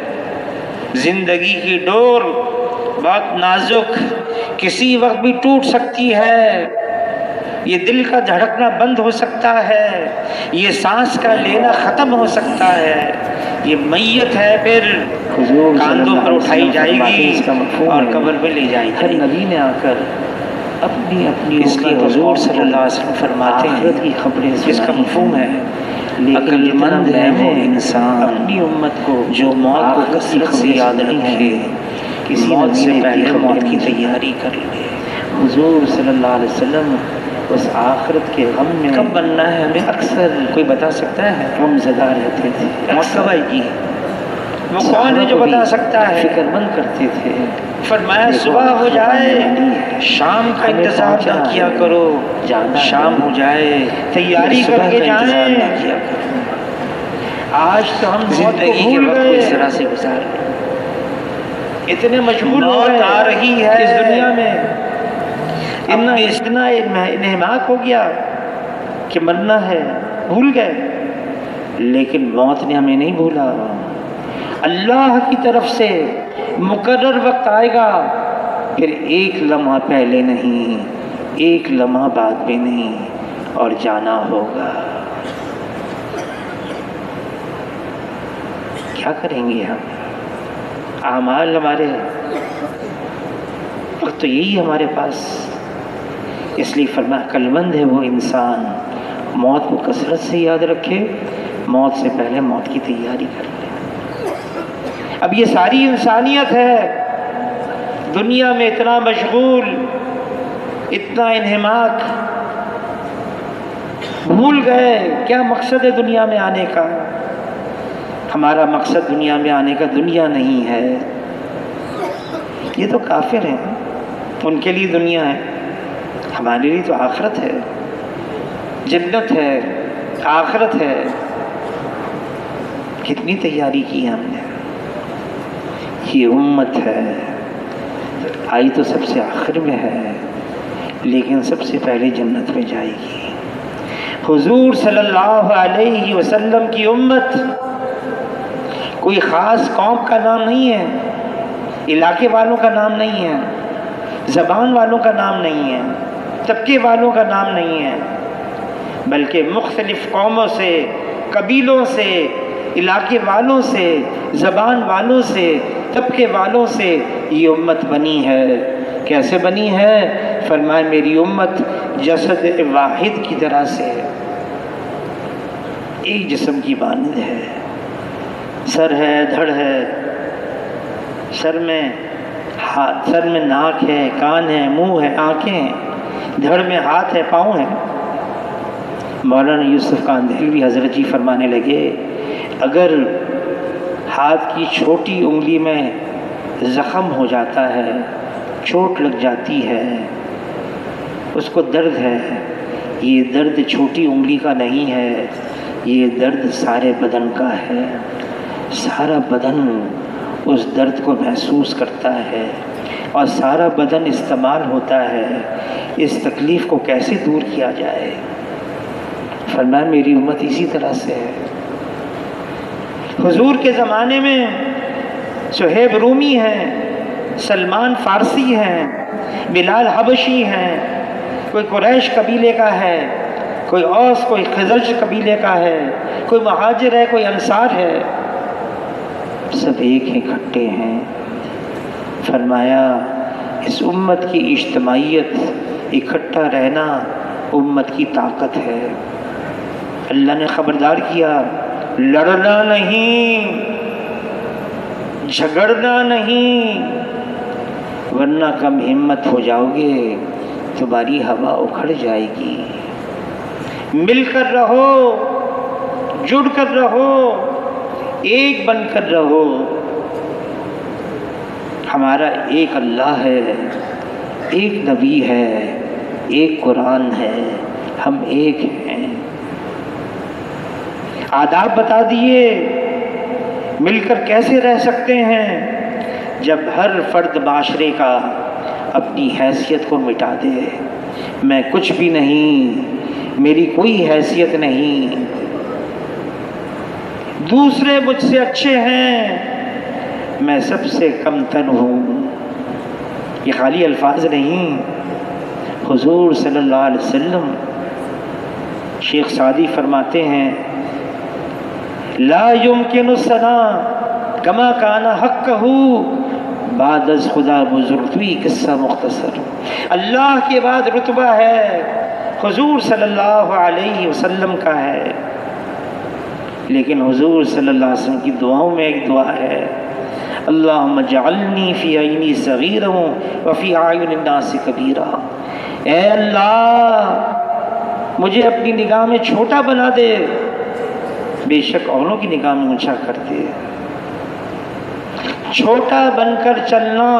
زندگی کی ڈور بہت نازک، کسی وقت بھی ٹوٹ سکتی ہے، یہ دل کا دھڑکنا بند ہو سکتا ہے، یہ سانس کا لینا ختم ہو سکتا ہے، یہ میت ہے، پھر کاندھوں پر اٹھائی جائے گی اور قبر میں لے جائے گی۔ ہر نبی نے آ کر اپنی اس لیے حضور صلی اللہ علیہ وسلم فرماتے ہیں، اس کا مفہوم ہے عقل مند ہے وہ انسان اپنی امت کو جو موت کو کثرت سے یاد رکھے، موت سے پہلے موت کی تیاری کر لے۔ حضور صلی اللہ علیہ وسلم اس آخرت کے غم میں کب بننا ہے ہمیں اکثر کوئی بتا سکتا ہے؟ غم زدہ رہتے تھے، موت کب آئے گی؟ وہ کون ہے جو بتا سکتا ہے؟ فکر مند کرتے تھے، فرمایا صبح ہو جائے شام کا انتظار نہ کیا کرو، شام ہو جائے تیاری کر کے جائیں۔ آج تو ہم زندگی کے وقت کو اس طرح سے گزار رہے ہیں، اتنے مشغول ہو گئے، آ رہی ہے اس دنیا میں، اتنا انہماک ہو گیا کہ مرنا ہے، بھول گئے۔ لیکن موت نے ہمیں نہیں بھولا، اللہ کی طرف سے مقرر وقت آئے گا، پھر ایک لمحہ پہلے نہیں، ایک لمحہ بعد میں نہیں، اور جانا ہوگا۔ کیا کریں گے ہم؟ اعمال ہمارے وقت تو یہی ہمارے پاس، اس لیے فرمایا عقلمند ہے وہ انسان موت کو کثرت سے یاد رکھے، موت سے پہلے موت کی تیاری کر لے۔ اب یہ ساری انسانیت ہے دنیا میں اتنا مشغول، اتنا انہماک، بھول گئے کیا مقصد ہے دنیا میں آنے کا۔ ہمارا مقصد دنیا میں آنے کا دنیا نہیں ہے، یہ تو کافر ہیں، ان کے لیے دنیا ہے، ہمارے لیے تو آخرت ہے۔ جنت ہے، آخرت ہے، کتنی تیاری کی ہم نے. یہ امت ہے، آئی تو سب سے آخر میں ہے لیکن سب سے پہلے جنت میں جائے گی. حضور صلی اللہ علیہ وسلم کی امت کوئی خاص قوم کا نام نہیں ہے، علاقے والوں کا نام نہیں ہے، زبان والوں کا نام نہیں ہے، طبقے والوں کا نام نہیں ہے، بلکہ مختلف قوموں سے، قبیلوں سے، علاقے والوں سے، زبان والوں سے، طبقے والوں سے یہ امت بنی ہے. کیسے بنی ہے؟ فرمائے میری امت جسد واحد کی طرح سے ہے، ایک جسم کی مانند ہے. سر ہے، دھڑ ہے، سر میں ناک ہے، کان ہے، منہ ہے، آنکھیں ہیں، دھڑ میں ہاتھ ہے، پاؤں ہے. مولانا یوسف کاندھلوی حضرت جی فرمانے لگے اگر ہاتھ کی چھوٹی انگلی میں زخم ہو جاتا ہے، چوٹ لگ جاتی ہے، اس کو درد ہے، یہ درد چھوٹی انگلی کا نہیں ہے، یہ درد سارے بدن کا ہے. سارا بدن اس درد کو محسوس کرتا ہے اور سارا بدن استعمال ہوتا ہے. اس تکلیف کو کیسے دور کیا جائے؟ فرمایا میری امت اسی طرح سے ہے. حضور کے زمانے میں صہیب رومی ہیں، سلمان فارسی ہیں، بلال حبشی ہیں، کوئی قریش قبیلے کا ہے، کوئی اوس، کوئی خزرج قبیلے کا ہے، کوئی مہاجر ہے، کوئی انصار ہے، سب ایک ہی اکٹھے ہیں. فرمایا اس امت کی اجتماعیت، اکٹھا رہنا امت کی طاقت ہے. اللہ نے خبردار کیا لڑنا نہیں، جھگڑنا نہیں، ورنہ کم ہمت ہو جاؤ گے، تمہاری ہوا اکھڑ جائے گی. مل کر رہو، جڑ کر رہو، ایک بن کر رہو. ہمارا ایک اللہ ہے، ایک نبی ہے، ایک قرآن ہے، ہم ایک ہیں. آداب بتا دیے مل کر کیسے رہ سکتے ہیں جب ہر فرد معاشرے کا اپنی حیثیت کو مٹا دے. میں کچھ بھی نہیں، میری کوئی حیثیت نہیں، دوسرے مجھ سے اچھے ہیں، میں سب سے کم تر ہوں. یہ خالی الفاظ نہیں، حضور صلی اللہ علیہ وسلم شیخ سعدی فرماتے ہیں لا يمکن الثناء کما کان حقہ بعد از خدا بزرگی. قصہ مختصر، اللہ کے بعد رتبہ ہے حضور صلی اللہ علیہ وسلم کا ہے، لیکن حضور صلی اللہ علیہ وسلم کی دعاؤں میں ایک دعا ہے اللہم اجعلنی فی عینی صغیرا وفی اعین الناس کبیرا. اے اللہ مجھے اپنی نگاہ میں چھوٹا بنا دے، بے شک اوروں کی نگاہ میں اونچا کر دے. چھوٹا بن کر چلنا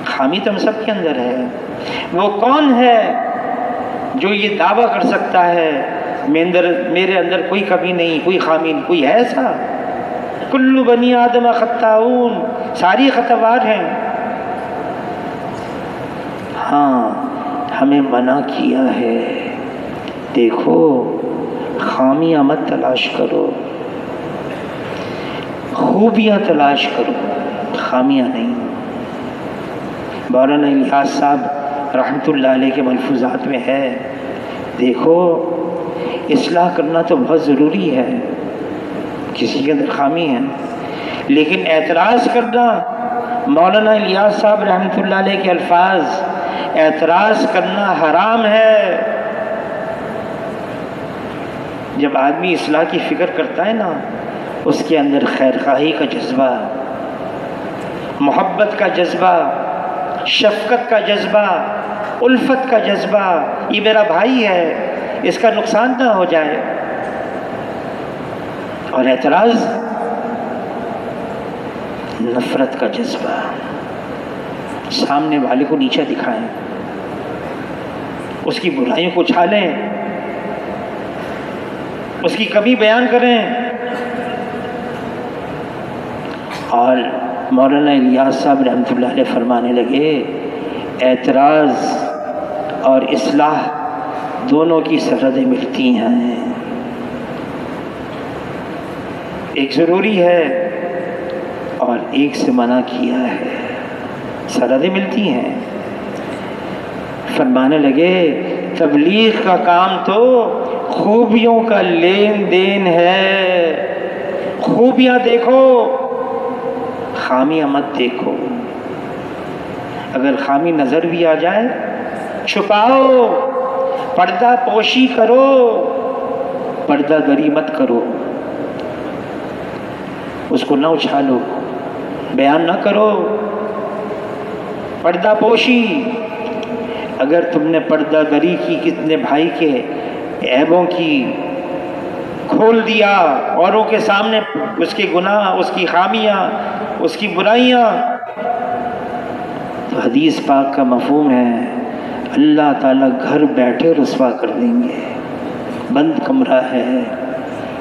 خامی تو ہم سب کے اندر ہے. وہ کون ہے جو یہ دعویٰ کر سکتا ہے میرے اندر کوئی کمی نہیں، کوئی خامی نہیں؟ کوئی ہے ایسا؟ کل بنی آدم خطاؤن، ساری خطاوار ہیں. ہاں ہمیں منع کیا ہے دیکھو خامیاں مت تلاش کرو، خوبیاں تلاش کرو، خامیاں نہیں. مولانا الیاس صاحب رحمۃ اللہ علیہ کے ملفوظات میں ہے دیکھو اصلاح کرنا تو بہت ضروری ہے، کسی کے اندر خامی ہے، لیکن اعتراض کرنا، مولانا الیاس صاحب رحمۃ اللہ علیہ کے الفاظ، اعتراض کرنا حرام ہے. جب آدمی اصلاح کی فکر کرتا ہے نا، اس کے اندر خیر خواہی کا جذبہ، محبت کا جذبہ، شفقت کا جذبہ، الفت کا جذبہ، یہ میرا بھائی ہے اس کا نقصان نہ ہو جائے. اور اعتراض نفرت کا جذبہ، سامنے والے کو نیچا دکھائیں، اس کی برائیوں کو اچھالیں، اس کی کمی بیان کریں۔ اور مولانا الیاس صاحب رحمۃ اللہ علیہ فرمانے لگے اعتراض اور اصلاح دونوں کی سرحدیں ملتی ہیں، ایک ضروری ہے اور ایک سے منع کیا ہے، سرحدیں ملتی ہیں۔ فرمانے لگے تبلیغ کا کام تو خوبیوں کا لین دین ہے، خوبیاں دیکھو، خامیاں مت دیکھو۔ اگر خامی نظر بھی آ جائے چھپاؤ، پردہ پوشی کرو، پردہ دری مت کرو، اس کو نہ اچھالو، بیان نہ کرو۔ پردہ پوشی، اگر تم نے پردہ دری کی کتنے بھائی کے عیبوں کی کھول دیا اوروں کے سامنے، اس کے گناہ، اس کی خامیاں، اس کی برائیاں، تو حدیث پاک کا مفہوم ہے اللہ تعالیٰ گھر بیٹھے رسوا کر دیں گے۔ بند کمرہ ہے،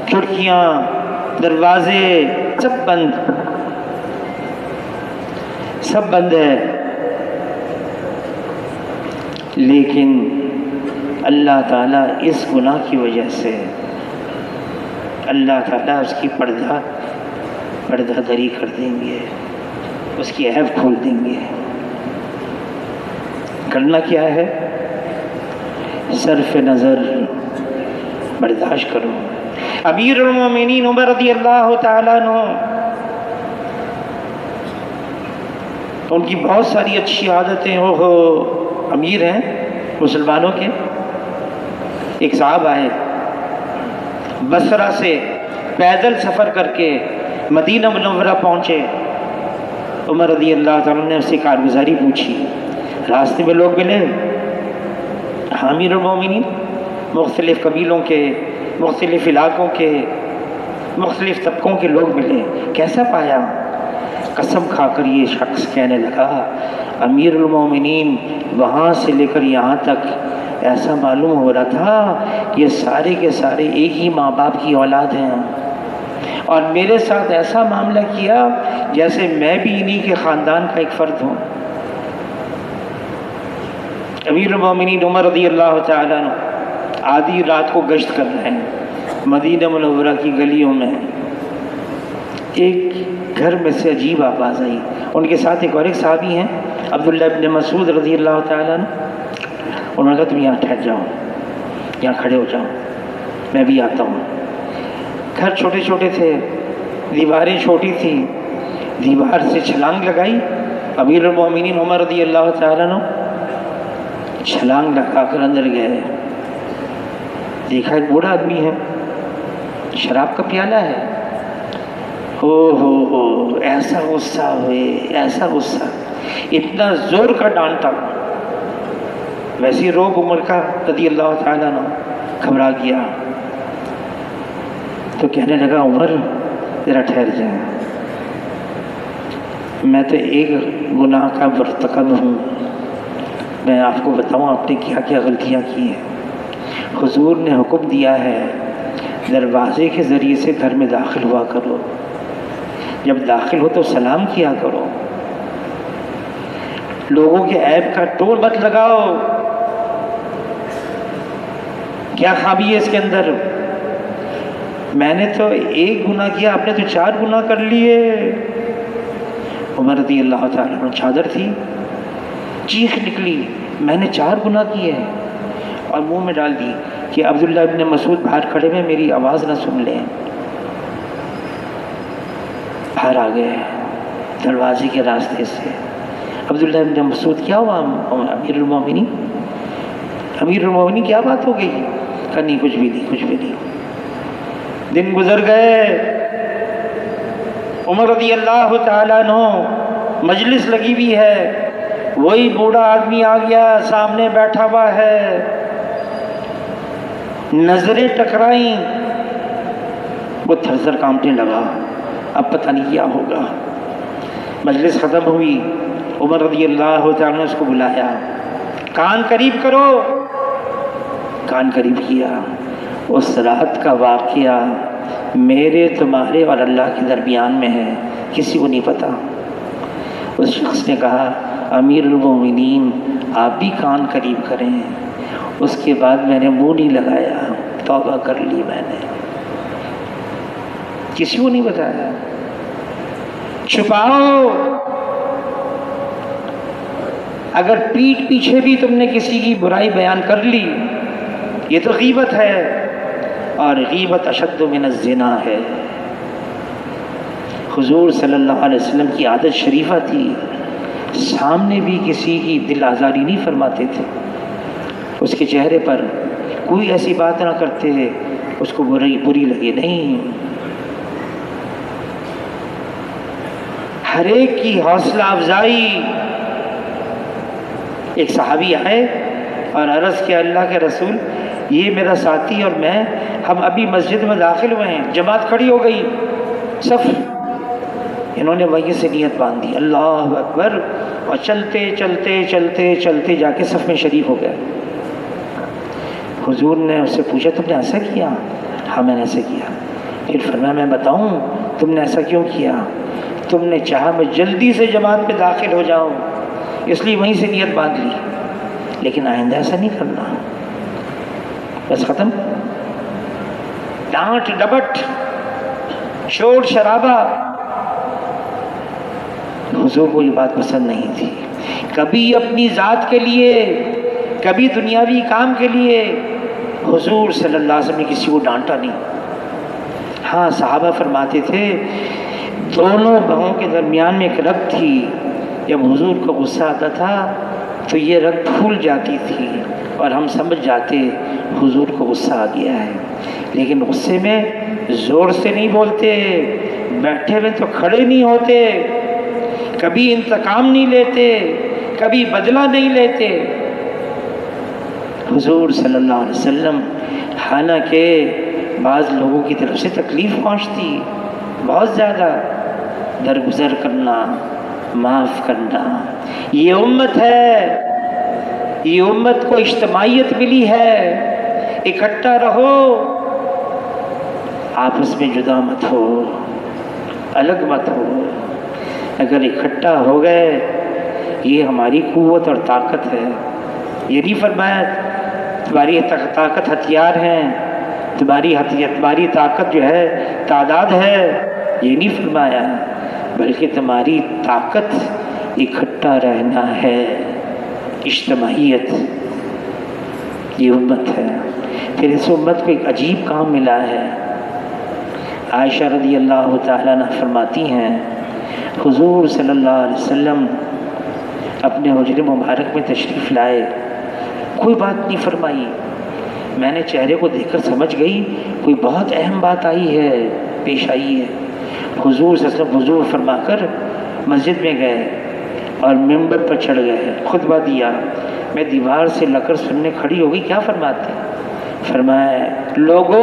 کھڑکیاں، دروازے سب بند، سب بند ہے، لیکن اللہ تعالیٰ اس گناہ کی وجہ سے اللہ تعالیٰ اس کی پردہ دری کر دیں گے، اس کی عیب کھول دیں گے۔ کرنا کیا ہے؟ صرف نظر برداشت کرو۔ امیر المومنین عمر رضی اللہ تعالیٰ عنہ، ان کی بہت ساری اچھی عادتیں، وہ امیر ہیں مسلمانوں کے۔ ایک صاحب آئے بصرہ سے پیدل سفر کر کے مدینہ منورہ پہنچے۔ عمر رضی اللہ تعالیٰ نے اس سے کارگزاری پوچھی، راستے میں لوگ ملے، امیر المومنین، مختلف قبیلوں کے، مختلف علاقوں کے، مختلف طبقوں کے لوگ ملے، کیسا پایا؟ قسم کھا کر یہ شخص کہنے لگا امیر المومنین وہاں سے لے کر یہاں تک ایسا معلوم ہو رہا تھا یہ سارے کے سارے ایک ہی ماں باپ کی اولاد ہیں، اور میرے ساتھ ایسا معاملہ کیا جیسے میں بھی انہی کے خاندان کا ایک فرد ہوں۔ امیر المومنین عمر رضی اللہ تعالیٰ عنہ آدھی رات کو گشت کر رہے ہیں مدینہ منورہ کی گلیوں میں۔ ایک گھر میں سے عجیب آواز آئی، ان کے ساتھ ایک اور ایک صحابی ہیں عبداللہ ابن مسعود رضی اللہ تعالیٰ عنہ، انہوں نے کہا تم یہاں ٹھہر جاؤ، یہاں کھڑے ہو جاؤ، میں بھی آتا ہوں۔ گھر چھوٹے چھوٹے تھے، دیواریں چھوٹی تھیں، دیوار سے چھلانگ لگائی امیر المومنین عمر رضی اللہ تعالیٰ عنہ، چھلانگ لگا کر اندر گئے، دیکھا ایک بوڑھا آدمی ہے، شراب کا پیالہ ہے، ہو ایسا غصہ ہوئے، ایسا غصہ، اتنا زور کا ڈانٹا، ویسی روب عمر کا رضی اللہ تعالیٰ عنہ گھبرا گیا، تو کہنے لگا عمر ذرا ٹھہر جائیں، میں تو ایک گناہ کا مرتکب ہوں، میں آپ کو بتاؤں آپ نے کیا کیا غلطیاں کی ہیں۔ حضور نے حکم دیا ہے دروازے کے ذریعے سے گھر میں داخل ہوا کرو، جب داخل ہو تو سلام کیا کرو، لوگوں کے عیب کا ٹول مت لگاؤ، کیا خامی ہے اس کے اندر؟ میں نے تو ایک گناہ کیا، آپ نے تو 4 گناہ کر لیے۔ عمر رضی اللہ تعالیٰ عنہ چادر تھی، چیخ نکلی میں نے 4 گناہ کیے ہیں، اور منہ میں ڈال دی کہ عبداللہ ابن مسعود باہر کھڑے میں میری آواز نہ سن لیں۔ باہر آ گئے دروازے کے راستے سے، عبداللہ ابن مسعود کیا ہوا امیر المومنین؟ امیر المومنین کیا بات ہو گئی؟ کہا نہیں کچھ بھی نہیں، کچھ بھی نہیں۔ دن گزر گئے، عمر رضی اللہ تعالیٰ عنہ مجلس لگی ہوئی ہے، وہی بوڑھا آدمی آ گیا، سامنے بیٹھا ہوا ہے، نظریں ٹکرائیں، وہ تھر تھر کانپنے لگا، اب پتہ نہیں کیا ہوگا۔ مجلس ختم ہوئی، عمر رضی اللہ تعالیٰ نے اس کو بلایا، کان قریب کرو، کان قریب کیا. اس رات کا واقعہ میرے تمہارے اور اللہ کے درمیان میں ہے، کسی کو نہیں پتہ. اس شخص نے کہا امیر المومنین آپ بھی کان قریب کریں. اس کے بعد میں نے منہ نہیں لگایا، توبہ کر لی میں نے، کسی کو نہیں بتایا. چھپاؤ، اگر پیٹھ پیچھے بھی تم نے کسی کی برائی بیان کر لی یہ تو غیبت ہے، اور غیبت اشد من الزنا ہے. حضور صلی اللہ علیہ وسلم کی عادت شریفہ تھی، سامنے بھی کسی کی دل آزاری نہیں فرماتے تھے. اس کے چہرے پر کوئی ایسی بات نہ کرتے اس کو بری لگے نہیں. ہر ایک کی حوصلہ افزائی. ایک صحابی آئے اور عرض کیا اللہ کے رسول یہ میرا ساتھی اور میں ہم ابھی مسجد میں داخل ہوئے ہیں، جماعت کھڑی ہو گئی، صف. انہوں نے وہیں سے نیت باندھ دی اللہ اکبر، اور چلتے چلتے چلتے چلتے جا کے صف میں شریک ہو گئے. حضور نے اس سے پوچھا تم نے ایسا کیا؟ ہاں میں نے ایسا کیا. پھر فرمایا میں بتاؤں تم نے ایسا کیوں کیا؟ تم نے چاہا میں جلدی سے جماعت میں داخل ہو جاؤں اس لیے وہیں سے نیت باندھ لی، لیکن آئندہ ایسا نہیں کرنا. بس ختم. ڈانٹ ڈپٹ، شور شرابہ، حضور کو یہ بات پسند نہیں تھی. کبھی اپنی ذات کے لیے، کبھی دنیاوی کام کے لیے حضور صلی اللہ علیہ وسلم نے کسی کو ڈانٹا نہیں. ہاں صحابہ فرماتے تھے دونوں بہوں کے درمیان میں ایک رگ تھی، جب حضور کو غصہ آتا تھا تو یہ رگ پھول جاتی تھی اور ہم سمجھ جاتے حضور کو غصہ آ گیا ہے. لیکن غصے میں زور سے نہیں بولتے، بیٹھے ہوئے تو کھڑے نہیں ہوتے، کبھی انتقام نہیں لیتے، کبھی بدلہ نہیں لیتے. حضور صلی اللہ علیہ وسلم حالانکہ بعض لوگوں کی طرف سے تکلیف پہنچتی بہت زیادہ، درگزر کرنا، معاف کرنا. یہ امت ہے، یہ امت کو اجتماعیت ملی ہے، اکٹھا رہو، آپس میں جدا مت ہو، الگ مت ہو. اگر اکٹھا ہو گئے یہ ہماری قوت اور طاقت ہے. یہ نہیں فرمایا تمہاری طاقت ہتھیار ہیں، تمہاری طاقت جو ہے تعداد ہے، یہ نہیں فرمایا، بلکہ تمہاری طاقت اکٹھا رہنا ہے، اجتماعیت. یہ امت ہے. پھر اس امت کو ایک عجیب کام ملا ہے. عائشہ رضی اللہ تعالیٰ عنہ فرماتی ہیں حضور صلی اللہ علیہ وسلم اپنے حجر مبارک میں تشریف لائے، کوئی بات نہیں فرمائی. میں نے چہرے کو دیکھ کر سمجھ گئی کوئی بہت اہم بات آئی ہے، پیش آئی ہے. حضور صلی اللہ علیہ وسلم حضور فرما کر مسجد میں گئے اور ممبر پر چڑھ گئے، خطبہ دیا. میں دیوار سے لگ کر سننے کھڑی ہو گئی. کیا فرماتے ہیں؟ فرمایا لوگو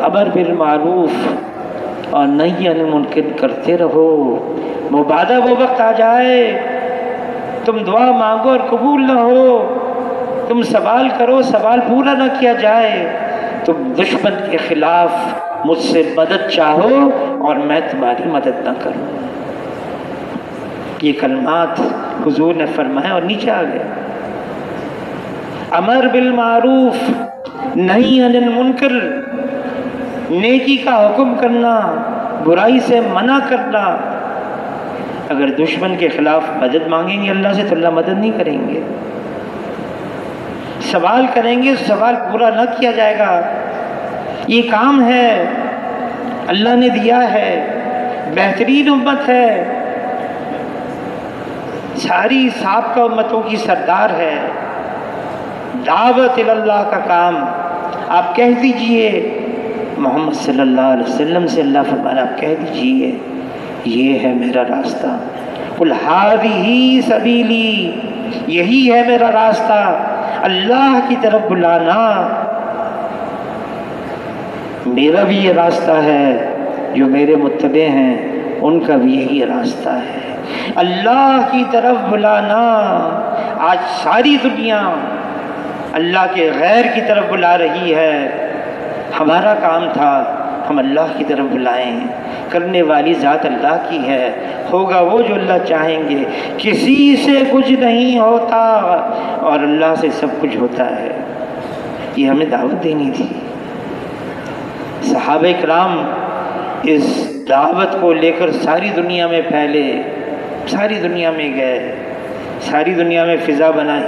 امر بالمعروف اور نہی عن المنکر کرتے رہو. مبادہ وہ وقت آ جائے تم دعا مانگو اور قبول نہ ہو، تم سوال کرو سوال پورا نہ کیا جائے، تم دشمن کے خلاف مجھ سے مدد چاہو اور میں تمہاری مدد نہ کروں. یہ کلمات حضور نے فرمایا اور نیچے آ گئے. امر بالمعروف نہی عن المنکر، نیکی کا حکم کرنا، برائی سے منع کرنا. اگر دشمن کے خلاف مدد مانگیں گے اللہ سے تو اللہ مدد نہیں کریں گے. سوال کریں گے سوال پورا نہ کیا جائے گا. یہ کام ہے اللہ نے دیا ہے، بہترین امت ہے، ساری سابقہ امتوں کی سردار ہے. دعوت اللہ کا کام آپ کہہ دیجئے محمد صلی اللہ علیہ وسلم سے. اللہ فرمانا آپ کہہ دیجئے یہ ہے میرا راستہ. قل ھذہ سبیلی، یہی ہے میرا راستہ، اللہ کی طرف بلانا. میرا بھی یہ راستہ ہے، جو میرے متبع ہیں ان کا بھی یہی راستہ ہے، اللہ کی طرف بلانا. آج ساری دنیا اللہ کے غیر کی طرف بلا رہی ہے، ہمارا کام تھا ہم اللہ کی طرف بلائیں۔ کرنے والی ذات اللہ کی ہے، ہوگا وہ جو اللہ چاہیں گے۔ کسی سے کچھ نہیں ہوتا اور اللہ سے سب کچھ ہوتا ہے۔ یہ ہمیں دعوت دینی تھی۔ صحابہ کرام اس دعوت کو لے کر ساری دنیا میں پھیلے، ساری دنیا میں گئے، ساری دنیا میں فضا بنائی۔